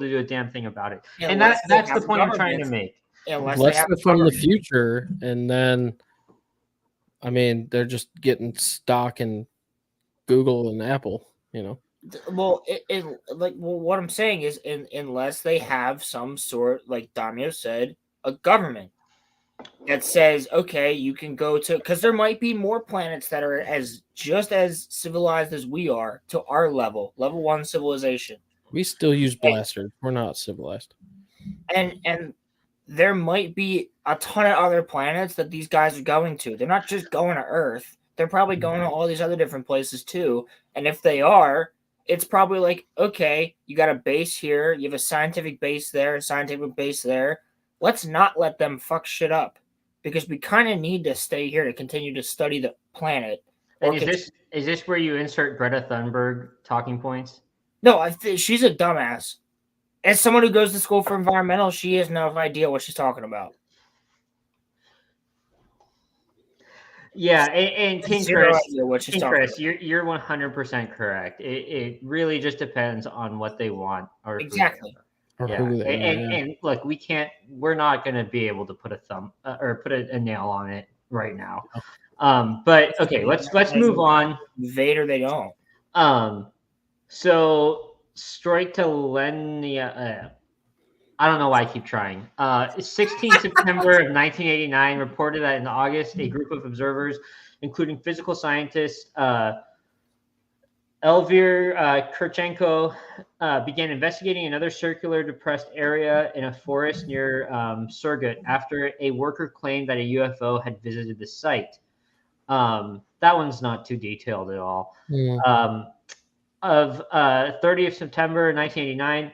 do a damn thing about it. And that's the point I'm trying to make. Unless they're from the future, and then, I mean, they're just getting stock in Google and Apple. Well, what I'm saying is, unless they have some sort, like Damio said, a government. that says, okay, you can go to, because there might be more planets that are just as civilized as we are to our level 1 civilization. We still use blasters. We're not civilized. And there might be a ton of other planets that these guys are going to. They're not just going to Earth. They're probably going to all these other different places too. And if they are, it's probably like, okay, you got a base here, you have a scientific base there, a scientific base there. Let's not let them fuck shit up, because we kind of need to stay here to continue to study the planet. And is this where you insert Greta Thunberg talking points? No, she's a dumbass. As someone who goes to school for environmental, she has no idea what she's talking about. Yeah, and King Chris, you're 100% correct. It really just depends on what they want, or exactly. And look, we're not going to be able to put a nail on it right now. But okay, let's move on. Vader, they don't. So Stroitalenia. I don't know why I keep trying. 16 September of 1989 reported that in August, a group of observers, including physical scientist Elvir Kurchenko, began investigating another circular depressed area in a forest near Surgut after a worker claimed that a UFO had visited the site. That one's not too detailed at all. Yeah. Of 30th September 1989,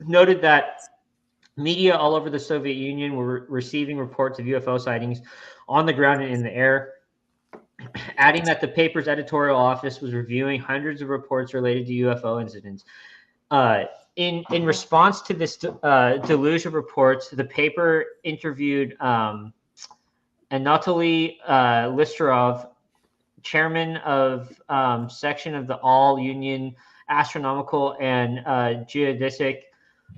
noted that media all over the Soviet Union were receiving reports of UFO sightings on the ground and in the air, adding that the paper's editorial office was reviewing hundreds of reports related to UFO incidents. In response to this deluge of reports, the paper interviewed Anatoly Listerov, chairman of section of the All-Union Astronomical and Geodesic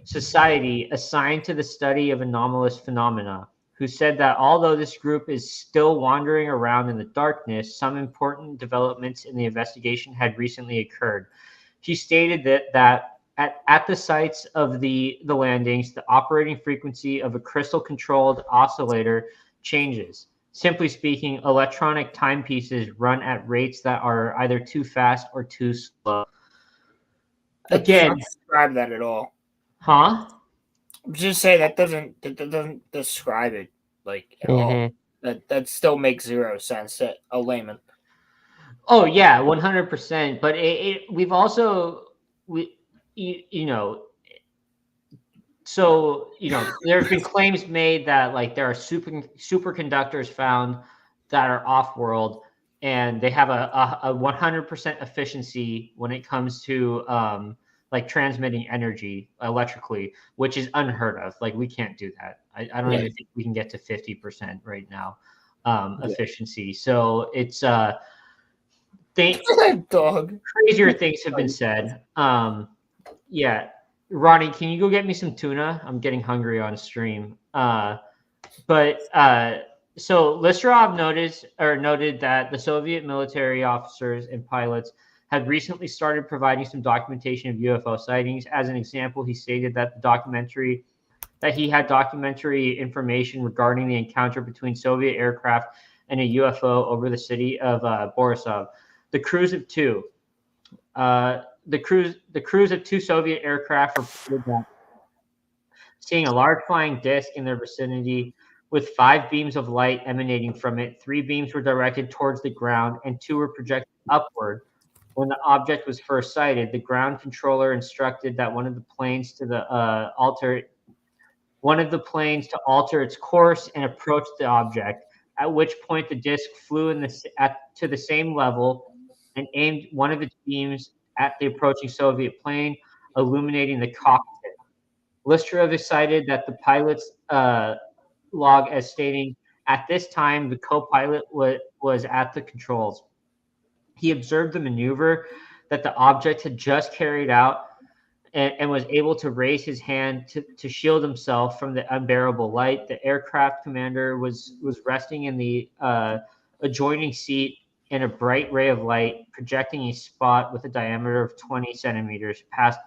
Society assigned to the study of anomalous phenomena, who said that although this group is still wandering around in the darkness, some important developments in the investigation had recently occurred. She stated that at the sites of the landings, the operating frequency of a crystal-controlled oscillator changes. Simply speaking, electronic timepieces run at rates that are either too fast or too slow. Again, doesn't describe that at all. Huh? Just say that doesn't describe it like at all. That still makes zero sense to a layman. Oh yeah, 100%. But we've also so there have been claims made that like there are superconductors found that are off-world, and they have a 100% efficiency when it comes to like transmitting energy electrically, which is unheard of. Like we can't do that. I don't even think we can get to 50% right now efficiency. So it's crazier things have been said. Yeah. Ronnie, can you go get me some tuna? I'm getting hungry on stream. So Listerov noted that the Soviet military officers and pilots had recently started providing some documentation of UFO sightings. As an example, he stated that he had documentary information regarding the encounter between Soviet aircraft and a UFO over the city of Borisov. The crews of two Soviet aircraft reported that seeing a large flying disc in their vicinity with 5 beams of light emanating from it. 3 beams were directed towards the ground and 2 were projected upward. When the object was first sighted, the ground controller instructed that one of the planes to alter its course and approach the object, at which point the disc flew to the same level and aimed one of its beams at the approaching Soviet plane, illuminating the cockpit. Listerov cited that the pilot's log as stating, at this time, the co-pilot was at the controls. He observed the maneuver that the object had just carried out and was able to raise his hand to shield himself from the unbearable light. The aircraft commander was resting in the adjoining seat, and a bright ray of light projecting a spot with a diameter of 20 centimeters passed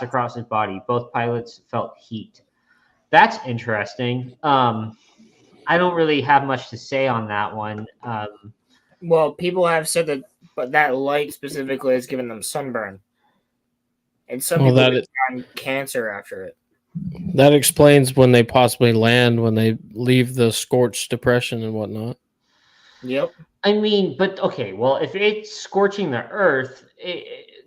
across his body. Both pilots felt heat. That's interesting. I don't really have much to say on that one. Well, people have said that, but that light specifically has given them sunburn, and some Well, people that have gotten cancer after it. that explains when they possibly land, when they leave the scorched depression and whatnot. Yep. I mean, but okay, well, if it's scorching the earth,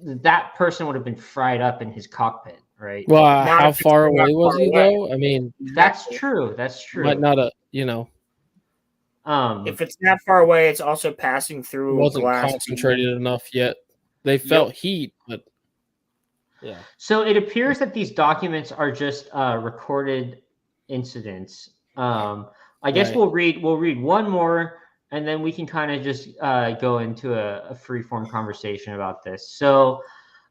that person would have been fried up in his cockpit, right? Well, Not how if it's far not away was far he away. though? I mean, That's true. That's might true. not have. If it's that far away, it's also passing through Wasn't glass. concentrated enough yet. They felt heat, but yeah. So it appears that these documents are just recorded incidents. I guess Right. we'll read one more, and then we can kind of just go into a free form conversation about this. So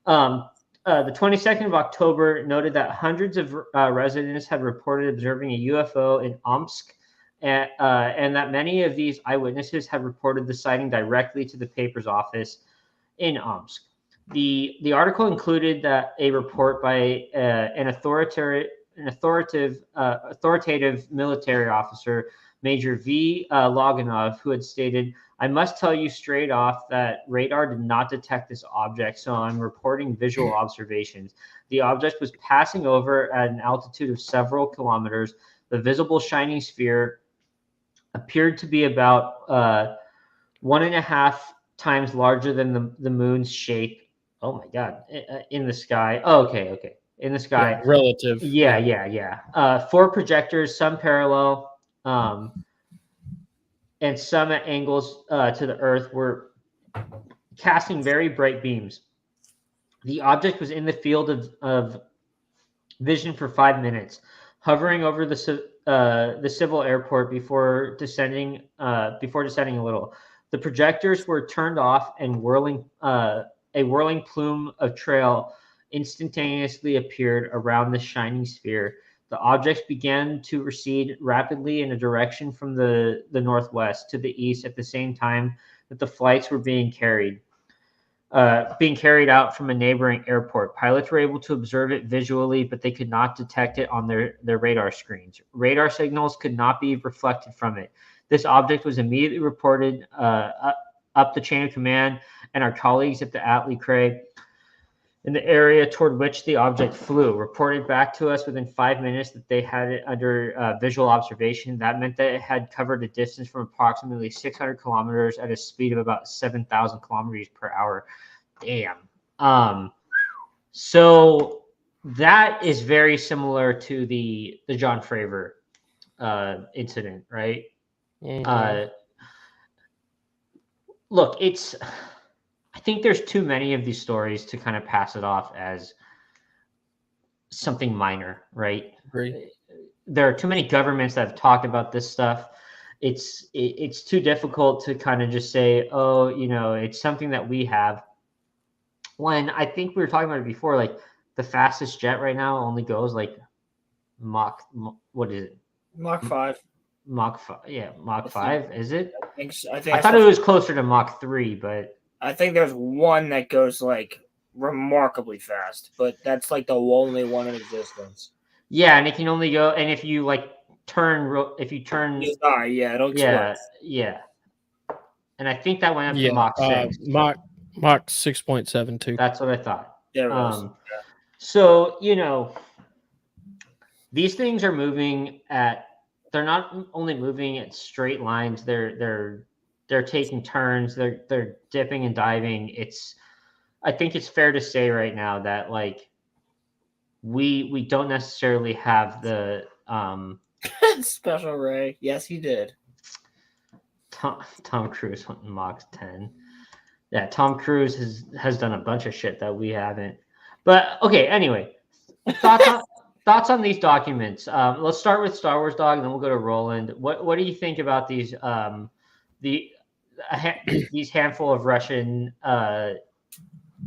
the 22nd of October noted that hundreds of residents had reported observing a UFO in Omsk. And that many of these eyewitnesses had reported the sighting directly to the paper's office in Omsk. The article included that a report by an authoritative military officer, Major V. Loganov, who had stated, "I must tell you straight off that radar did not detect this object, so I'm reporting visual observations. The object was passing over at an altitude of several kilometers. The visible shining sphere appeared to be about 1.5 times larger than the moon's shape. Oh my God, in the sky. Oh, okay, in the sky. Yeah, relative. Yeah. 4 projectors, some parallel, and some at angles to the Earth, were casting very bright beams. The object was in the field of vision for 5 minutes, hovering over the civil airport before descending a little. The projectors were turned off, and a whirling plume of trail instantaneously appeared around the shining sphere. The objects began to recede rapidly in a direction from the northwest to the east at the same time that the flights were being carried out from a neighboring airport. Pilots were able to observe it visually, but they could not detect it on their radar screens. Radar signals could not be reflected from it. This object was immediately reported up the chain of command, and our colleagues at the Atlee Cray in the area toward which the object flew reported back to us within 5 minutes that they had it under visual observation. That meant that it had covered a distance from approximately 600 kilometers at a speed of about 7,000 kilometers per hour. Damn. So that is very similar to the John Fravor incident, right? Mhm. Look, I think there's too many of these stories to kind of pass it off as something minor, right? Agree. There are too many governments that have talked about this stuff. It's too difficult to kind of just say, oh, it's something that we have. When I think we were talking about it before, like the fastest jet right now only goes like what is it? Mach 5. Mach 5. Yeah, Mach 5. Is it? I I thought it was closer to Mach 3, but I think there's one that goes like remarkably fast, but that's like the only one in existence. yeah, and it can only go, and if you like if you turn, it'll explode. Yeah. And I think that went up to Mach 6. Mach 6.72. That's what I thought. There it is. So, these things are moving they're not only moving at straight lines, they're taking turns, they're dipping and diving. I think it's fair to say right now that like we don't necessarily have the Special Ray. Yes, he did. Tom Cruise went in Mach 10. Yeah, Tom Cruise has done a bunch of shit that we haven't. But okay, anyway, thoughts on these documents. Let's start with Star Wars Dog, and then we'll go to Roland. What do you think about these these handful of Russian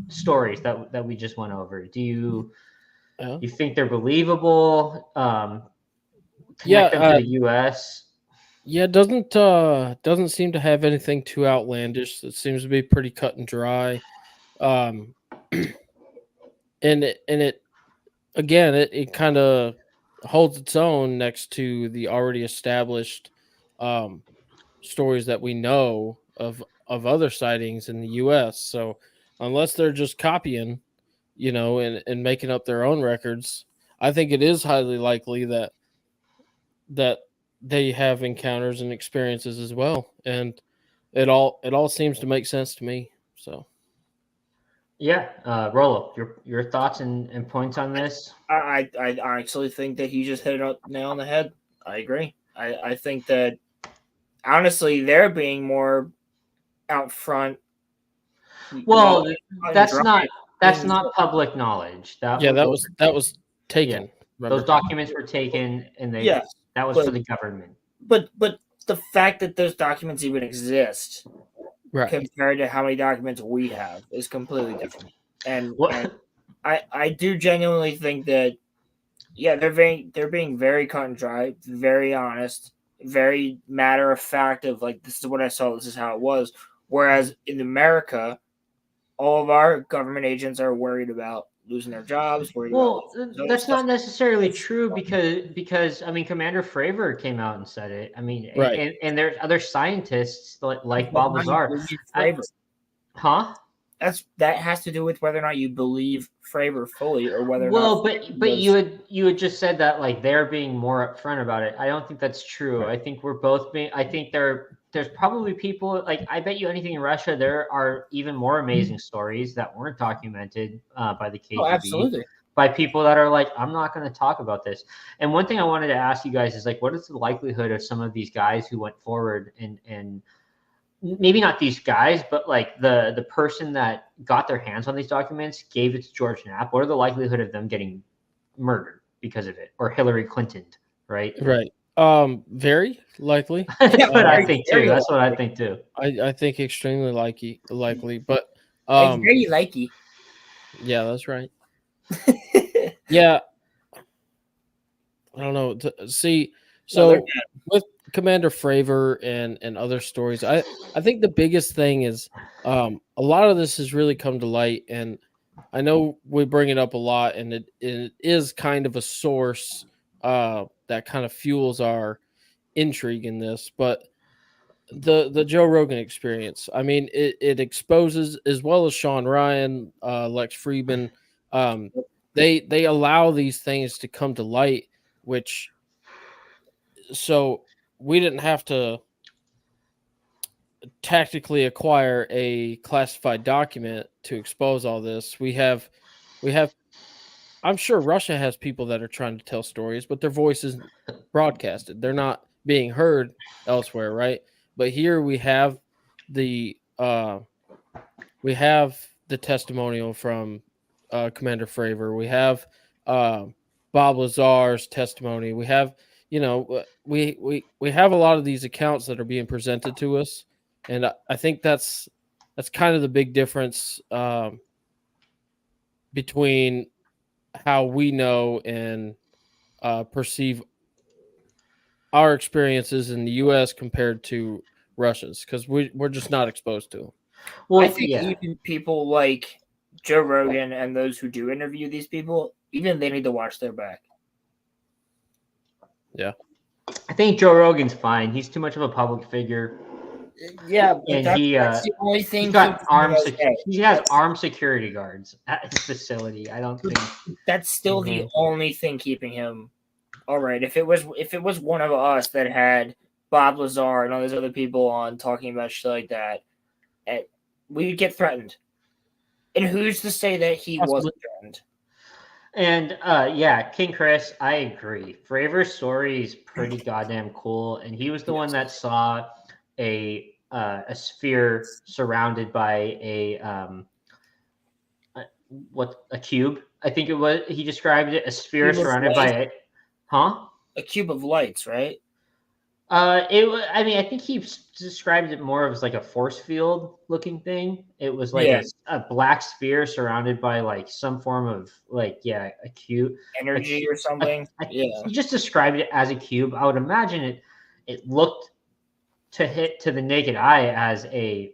stories that we just went over? Do you think they're believable? Connect them to the U.S. Yeah, it doesn't seem to have anything too outlandish. It seems to be pretty cut and dry. And it again, it kind of holds its own next to the already established stories that we know of other sightings in the U.S. So unless they're just copying, and making up their own records, I think it is highly likely that they have encounters and experiences as well, and it all seems to make sense to me. So Yeah, Rolo, your thoughts and points on this? I actually think that he just hit it nail on the head. I agree. I think that honestly, they're being more out front. Well, that's dry. not public knowledge. yeah, that was Yeah, taken. those Remember? documents were taken, and Yes, that was but for the government. but the fact that those documents even exist Right. compared to how many documents we have is completely different. And What? I do genuinely think that they're being very cut and dry, very honest, very matter of fact of like this is what I saw, this is how it was. Whereas in America, all of our government agents are worried about losing their jobs, worried about Well, other that's stuff. not necessarily true because I mean Commander Fravor came out and said it. I mean, Right. and there's other scientists like Whether or Bob not you Lazar. believe Fravor. Huh? That has to do with whether or not you believe Fravor fully, or whether or Well, not. but you had just said that like they're being more upfront about it. I don't think that's true. Right. I think we're both being. I think there's probably people like I bet you anything in Russia there are even more amazing stories that weren't documented by the KGB. Oh, absolutely. By people that are like, I'm not going to talk about this. And one thing I wanted to ask you guys is like, what is the likelihood of some of these guys who went forward and maybe not these guys, but like the person that got their hands on these documents gave it to George Knapp? What are the likelihood of them getting murdered because of it, or Hillary Clinton? Right. Right. Very likely. That's what I very, think very too. That's what I likely. think too. I think extremely likely, but It's very likely. yeah, that's right. Yeah, I don't know. See, so with Commander Fravor and other stories, I think the biggest thing is a lot of this has really come to light, and I know we bring it up a lot, and it is kind of a source that kind of fuels our intrigue in this, but the Joe Rogan experience. I mean, it exposes, as well as Sean Ryan, Lex Friedman. They allow these things to come to light, which so we didn't have to tactically acquire a classified document to expose all this. We have. I'm sure Russia has people that are trying to tell stories, but their voice isn't broadcasted. They're not being heard elsewhere, right? But here the uh, we have the testimonial from Commander Fravor. We have Bob Lazar's testimony. We have, we have a lot of these accounts that are being presented to us, and I think that's kind of the big difference between how we know and perceive our experiences in the U.S. compared to Russia's, because we're just not exposed to them. Well, I think even people like Joe Rogan and those who do interview these people, even they need to watch their back. Yeah, I think Joe Rogan's fine. He's too much of a public figure. Yeah, but And that's the only thing. He has armed security guards at his facility. I don't think that's still the only thing keeping him. All right, if it was one of us that had Bob Lazar and all these other people on talking about shit like that, we'd get threatened. And who's to say that he wasn't threatened? And King Chris, I agree. Fravor's story is pretty goddamn cool, and he was the one that saw a sphere surrounded by a cube. I think it was. He described it, a sphere surrounded by a cube of lights, right? I mean, I think he described it more as like a force field looking thing. It was like a black sphere surrounded by like some form of like a cube energy or something. He just described it as a cube. I would imagine it looked to the naked eye as a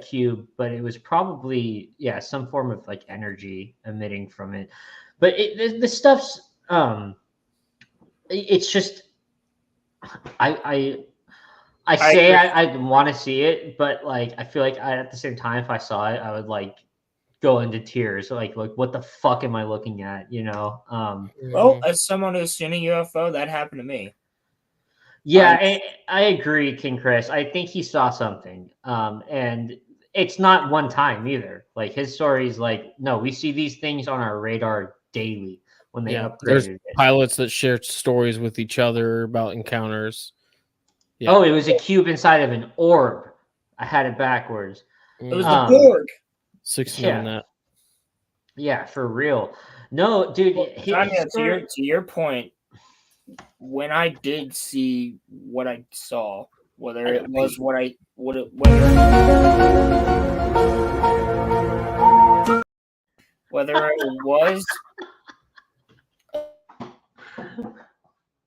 cube, but it was probably some form of like energy emitting from it. But the stuff's it's just I agree. I want to see it, but like I feel like at the same time, if I saw it, I would like go into tears. Like what the fuck am I looking at? You know? Well, as someone who's seen a UFO, that happened to me. Yeah, I agree, King Chris. I think he saw something, and it's not one time either. Like his story is like, no, we see these things on our radar daily when they there's upgraded it. pilots that share stories with each other about encounters. Yeah. Oh, it was a cube inside of an orb. I had it backwards. It was the Borg. 6 on that. Yeah, for real. No, dude. Well, Tanya, to your point, when I did see what I saw, whether it was whether it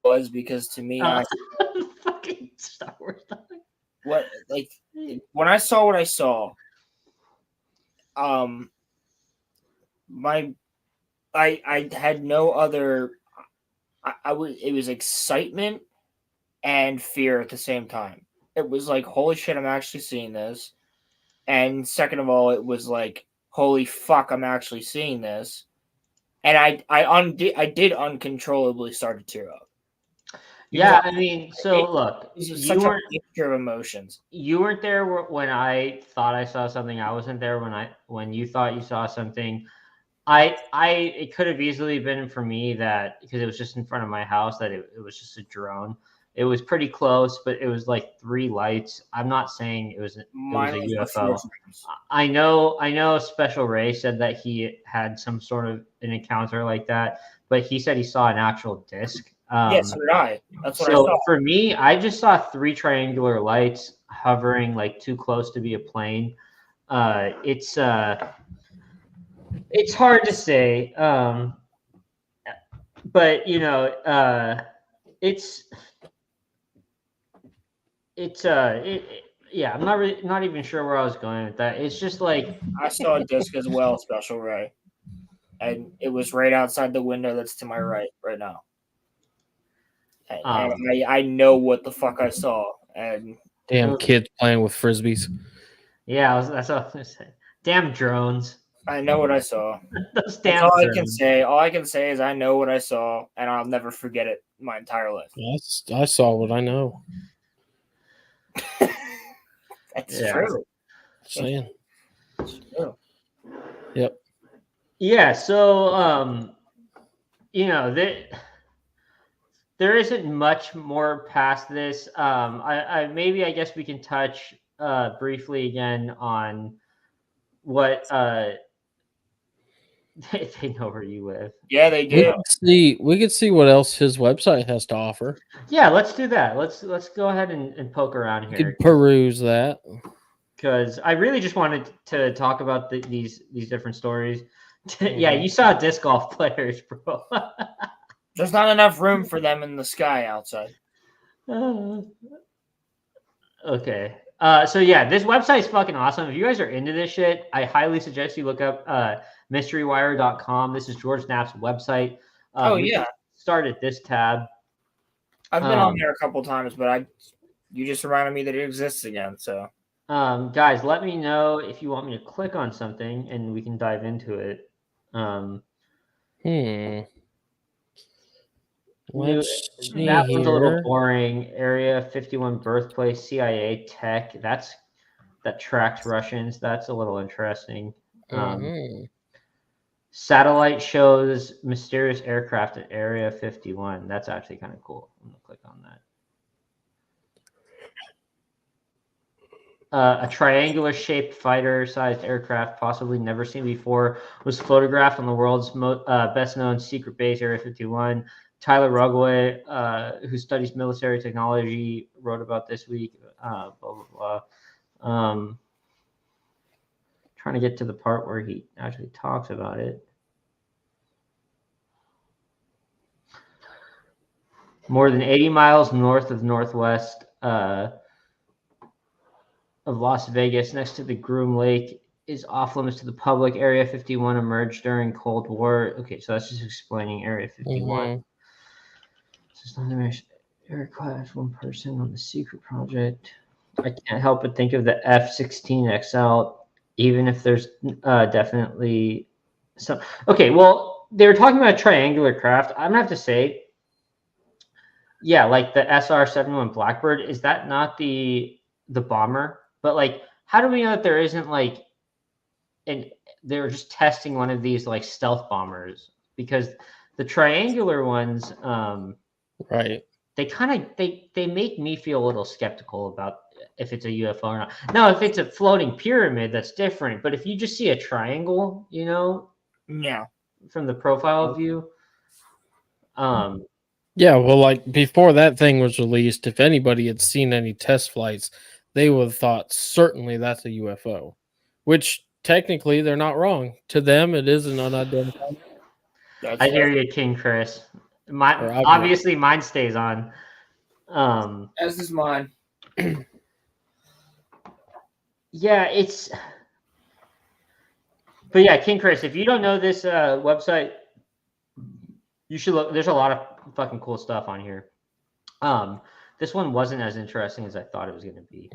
was because to me, fucking Star Wars. When I saw what I saw, I had no other. It was excitement and fear at the same time. It was like, holy shit, I'm actually seeing this. And second of all, it was like, holy fuck, I'm actually seeing this. And I did uncontrollably start to tear up. Yeah, I mean, so look, such a mixture of emotions. You weren't there when I thought I saw something. I wasn't there when you thought you saw something. It could have easily been for me that because it was just in front of my house that it was just a drone. It was pretty close, but it was like 3 lights. I'm not saying it was a UFO. I know Special Ray said that he had some sort of an encounter like that, but he said he saw an actual disc. Yes, so did I. That's what I So saw. for me, I just saw 3 triangular lights hovering like too close to be a plane. It's hard to say, but you know, yeah. I'm not even sure where I was going with that. It's just like I saw a disc as well, Special Ray, and it was right outside the window that's to my right now. And I know what the fuck I saw. And damn kids playing with frisbees. Yeah, that's what I was gonna say. Damn drones. I know what I saw. That's all drones. I can say. All I can say is I know what I saw, and I'll never forget it my entire life. I saw what I know. That's true. Saying. That's true. Yep. Yeah. So, you know there isn't much more past this. I guess we can touch briefly again on what they know where you live. Yeah, they do. We could see what else his website has to offer. Yeah, let's do that. Let's go ahead and poke around here. You could peruse that. Because I really just wanted to talk about these different stories. Yeah, you saw disc golf players, bro. There's not enough room for them in the sky outside. Okay. So yeah, this website is fucking awesome. If you guys are into this shit, I highly suggest you look up mysterywire.com. This is George Knapp's website. Yeah. Start at this tab. I've been on there a couple times, but you just reminded me that it exists again. So guys, let me know if you want me to click on something and we can dive into it. Let's see that one's here. a little boring. Area 51 birthplace, CIA tech. That tracks Russians. That's a little interesting. Satellite shows mysterious aircraft at Area 51. That's actually kind of cool. I'm gonna click on that. A triangular-shaped fighter-sized aircraft, possibly never seen before, was photographed on the world's best-known secret base, Area 51. Tyler Rugway, who studies military technology, wrote about this week. Blah blah blah. Trying to get to the part where he actually talks about it. More than 80 miles north of northwest of Las Vegas, next to the Groom Lake, is off limits to the public. Area 51 emerged during Cold War. Okay, so that's just explaining Area 51. Just not image request one person on the secret project. I can't help but think of the F-16 XL, even if there's definitely some. Okay, well, they were talking about a triangular craft. I'm gonna have to say, yeah, like the SR-71 Blackbird. Is that not the bomber? But like, how do we know that there isn't like, and they were just testing one of these like stealth bombers? Because the triangular ones, Right. they kind of they make me feel a little skeptical about if it's a UFO or not. Now, if it's a floating pyramid, that's different. But if you just see a triangle, you know, Yeah. from the profile view, Yeah, well, like before that thing was released, if anybody had seen any test flights, they would have thought certainly that's a UFO, which technically they're not wrong. To them, it is an unidentified I hear you, King Chris. My object. obviously mine stays on. As is mine. Yeah, it's. But yeah, King Chris, if you don't know this website, you should look. There's a lot of fucking cool stuff on here. This one wasn't as interesting as I thought it was going to be.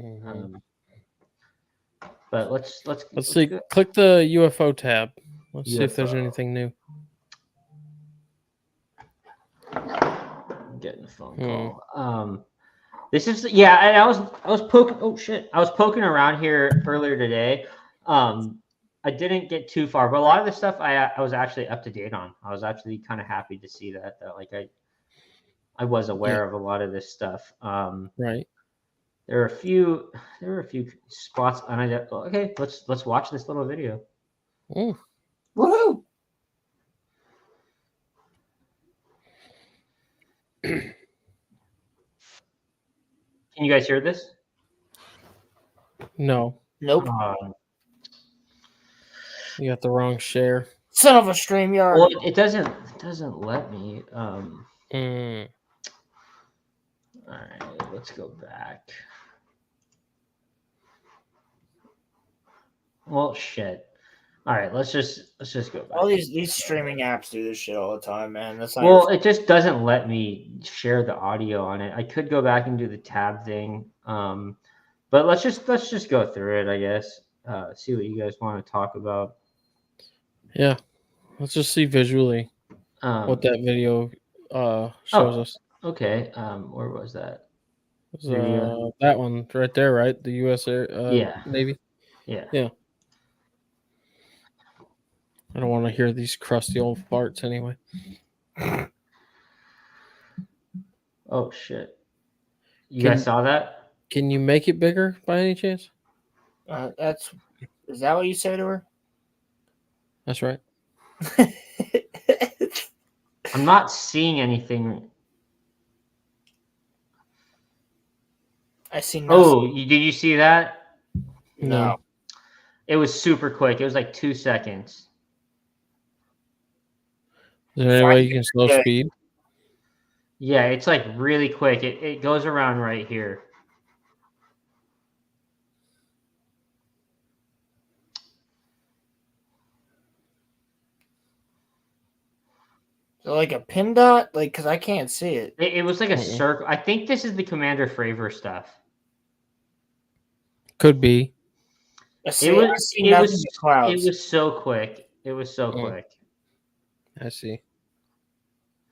But let's see. go. Click the UFO tab. Let's see if there's UFO. anything new. I'm getting a phone call. This is and I was poking. Oh shit! I was poking around here earlier today. I didn't get too far, but a lot of the stuff I was actually up to date on. I was actually kind of happy to see that like I was aware of a lot of this stuff. Right. There were a few spots on it. Okay, let's watch this little video. Woohoo! Can you guys hear this? No. Nope. You got the wrong share. Son of a StreamYard. Well, it doesn't let me. All right, let's go back. Well, shit. All right, let's just go back. All these streaming apps do this shit all the time, man. That's not well, it just doesn't let me share the audio on it. I could go back and do the tab thing, but let's just go through it, I guess. See what you guys want to talk about. Yeah, let's just see visually what that video shows us. Okay, where was that? That one right there, right? The U.S. Navy. Yeah. I don't want to hear these crusty old farts anyway. Oh shit! You guys saw that? Can you make it bigger by any chance? Is that what you said to her? That's right. I'm not seeing anything. I see nothing. Oh, did you see that? No. It was super quick. It was like 2 seconds. Is there any way you can slow speed? Yeah, it's like really quick. It goes around right here. So like a pin dot? Like, because I can't see it. It was like a circle. I think this is the Commander Fravor stuff. Could be. It was so quick. It was so quick. I see.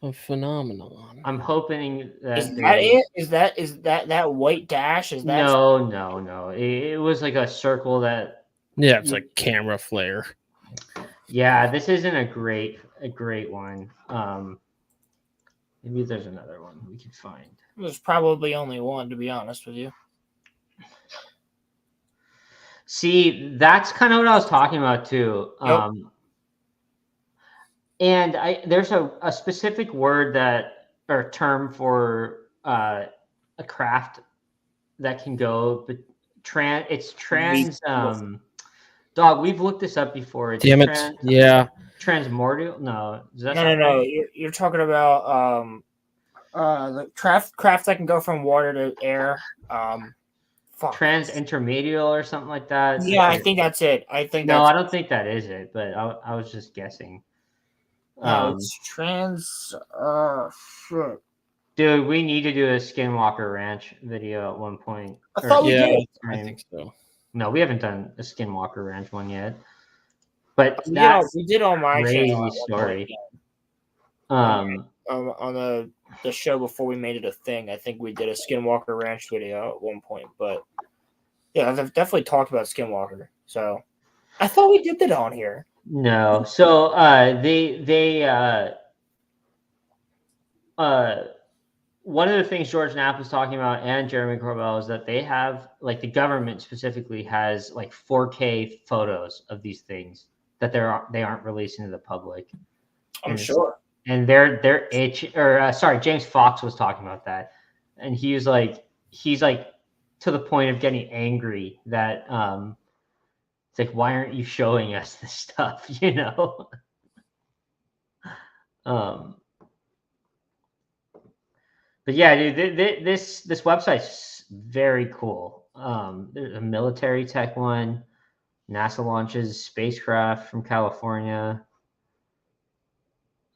A phenomenon. I'm hoping that is that it? Is that white dash? Is that no. It was like a circle that. Yeah, it's like camera flare. Yeah, this isn't a great one. Maybe there's another one we could find. There's probably only one, to be honest with you. See, that's kind of what I was talking about too. Yep. And there's a specific word or term for a craft that can go, but it's trans. Dog, we've looked this up before. It's Damn it! Yeah. Transmortal? No. No. You're talking about the craft that can go from water to air. Transintermedial or something like that. Yeah, I think that's it. I don't think that is it, but I was just guessing. No, it's trans. Shit. Dude, we need to do a Skinwalker Ranch video at one point. I thought we did. I think so. No, we haven't done a Skinwalker Ranch one yet. But We did on my crazy channel story. on the show before we made it a thing. I think we did a Skinwalker Ranch video at one point. But yeah, I've definitely talked about Skinwalker. So I thought we did that on here. No. So one of the things George Knapp was talking about and Jeremy Corbell is that they have, like, the government specifically has like 4K photos of these things that they aren't releasing to the public. I'm sure. And James Fox was talking about that, and he's like to the point of getting angry that it's like, why aren't you showing us this stuff? You know. But yeah, dude, this website's very cool. There's a military tech one. NASA launches spacecraft from California.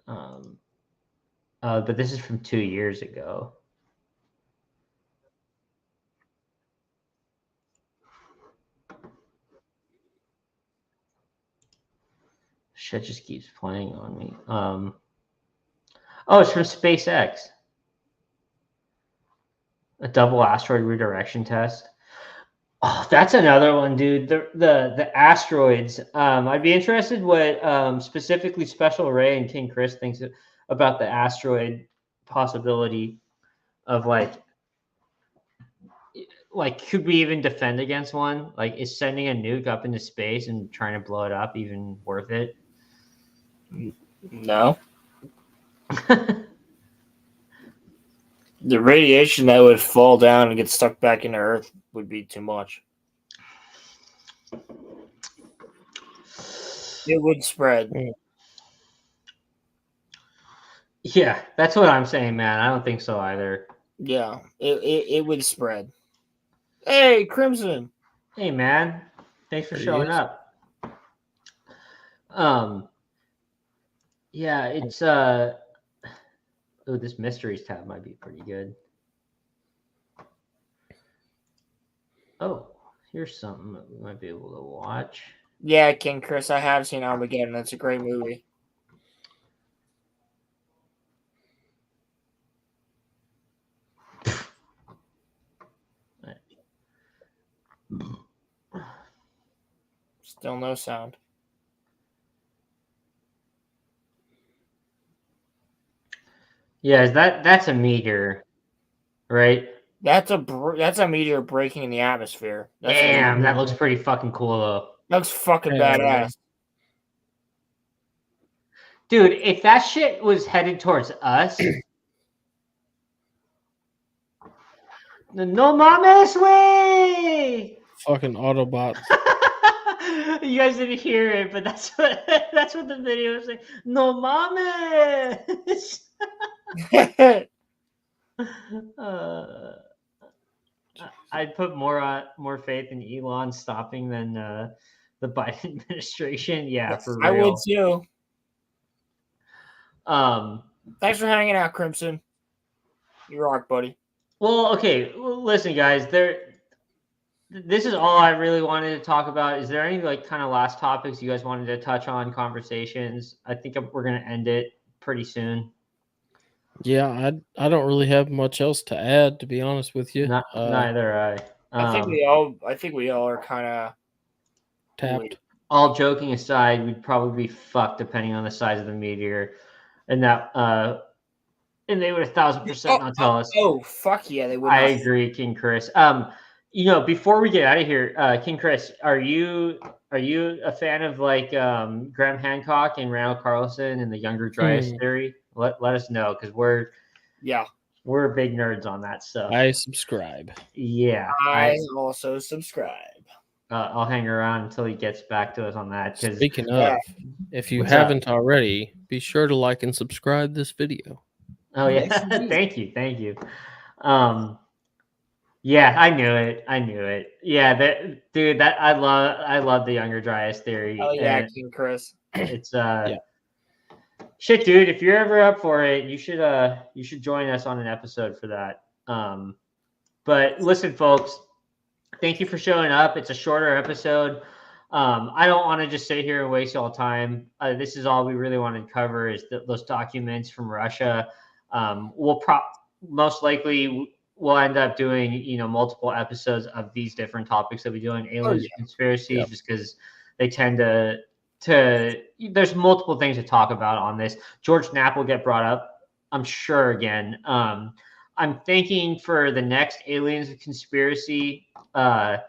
But this is from 2 years ago. Shit just keeps playing on me. Oh, it's from SpaceX. A double asteroid redirection test. Oh, that's another one, dude. The asteroids. I'd be interested what specifically Special Ray and King Chris thinks about the asteroid possibility of like could we even defend against one? Like, is sending a nuke up into space and trying to blow it up even worth it? No. The radiation that would fall down and get stuck back into Earth would be too much. It would spread. Yeah, that's what I'm saying, man. I don't think so either. Yeah, it would spread. Hey, Crimson. Hey, man. Thanks for showing up. Yeah, it's oh, this mysteries tab might be pretty good. Oh, here's something that we might be able to watch. Yeah, King Chris, I have seen Armageddon. That's a great movie. Still no sound. Yeah, that's a meteor, right? That's a meteor breaking in the atmosphere. Damn, that looks pretty fucking cool though. That looks fucking badass. Dude, if that shit was headed towards us, no mames way! Fucking Autobots. You guys didn't hear it, but that's what the video was saying. No mames. I'd put more faith in Elon stopping than the Biden administration. Yeah, for real. I would too. Thanks for hanging out, Crimson. You rock, buddy. Well, okay. Well, listen, guys. This is all I really wanted to talk about. Is there any kind of last topics you guys wanted to touch on? Conversations? I think we're gonna end it pretty soon. Yeah, I don't really have much else to add, to be honest with you. Neither I. I think we all are kind of tapped. All joking aside, we'd probably be fucked depending on the size of the meteor, and that and they would 1,000% not tell us. Oh fuck yeah, they would. I agree, King Chris. Before we get out of here, King Chris, are you a fan of Graham Hancock and Randall Carlson and the Younger Dryas theory? Let us know, because we're big nerds on that stuff. I subscribe. Yeah, I also subscribe. I'll hang around until he gets back to us on that. Speaking of, if you haven't already, be sure to like and subscribe this video. Oh yeah, thank you. Yeah, I knew it. Yeah, dude, I love the Younger Dryas theory. Oh yeah, King Chris. It's Shit, dude, if you're ever up for it, you should join us on an episode for that. But listen, folks, thank you for showing up. It's a shorter episode. I don't want to just sit here and waste all time. This is all we really want to cover is those documents from Russia. Most likely we'll end up doing, multiple episodes of these different topics that we do on aliens, conspiracies, just because they tend to there's multiple things to talk about on this. George Knapp will get brought up, I'm sure, again. I'm thinking for the next aliens and conspiracy, I'm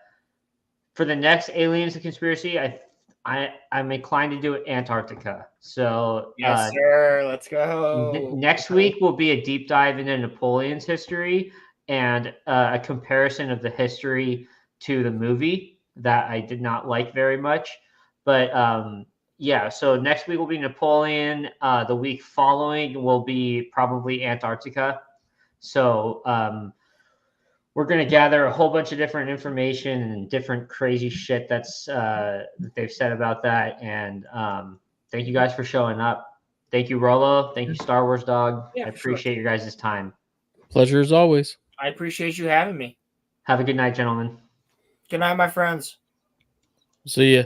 inclined to do Antarctica. So yes, sir. Let's go. Next week will be a deep dive into Napoleon's history and a comparison of the history to the movie that I did not like very much. But so next week will be Napoleon. The week following will be probably Antarctica. So we're going to gather a whole bunch of different information and different crazy shit that they've said about that. And thank you guys for showing up. Thank you, Rolo. Thank you, Star Wars Dog. I appreciate your guys' time. Pleasure as always. I appreciate you having me. Have a good night, gentlemen. Good night, my friends. See ya.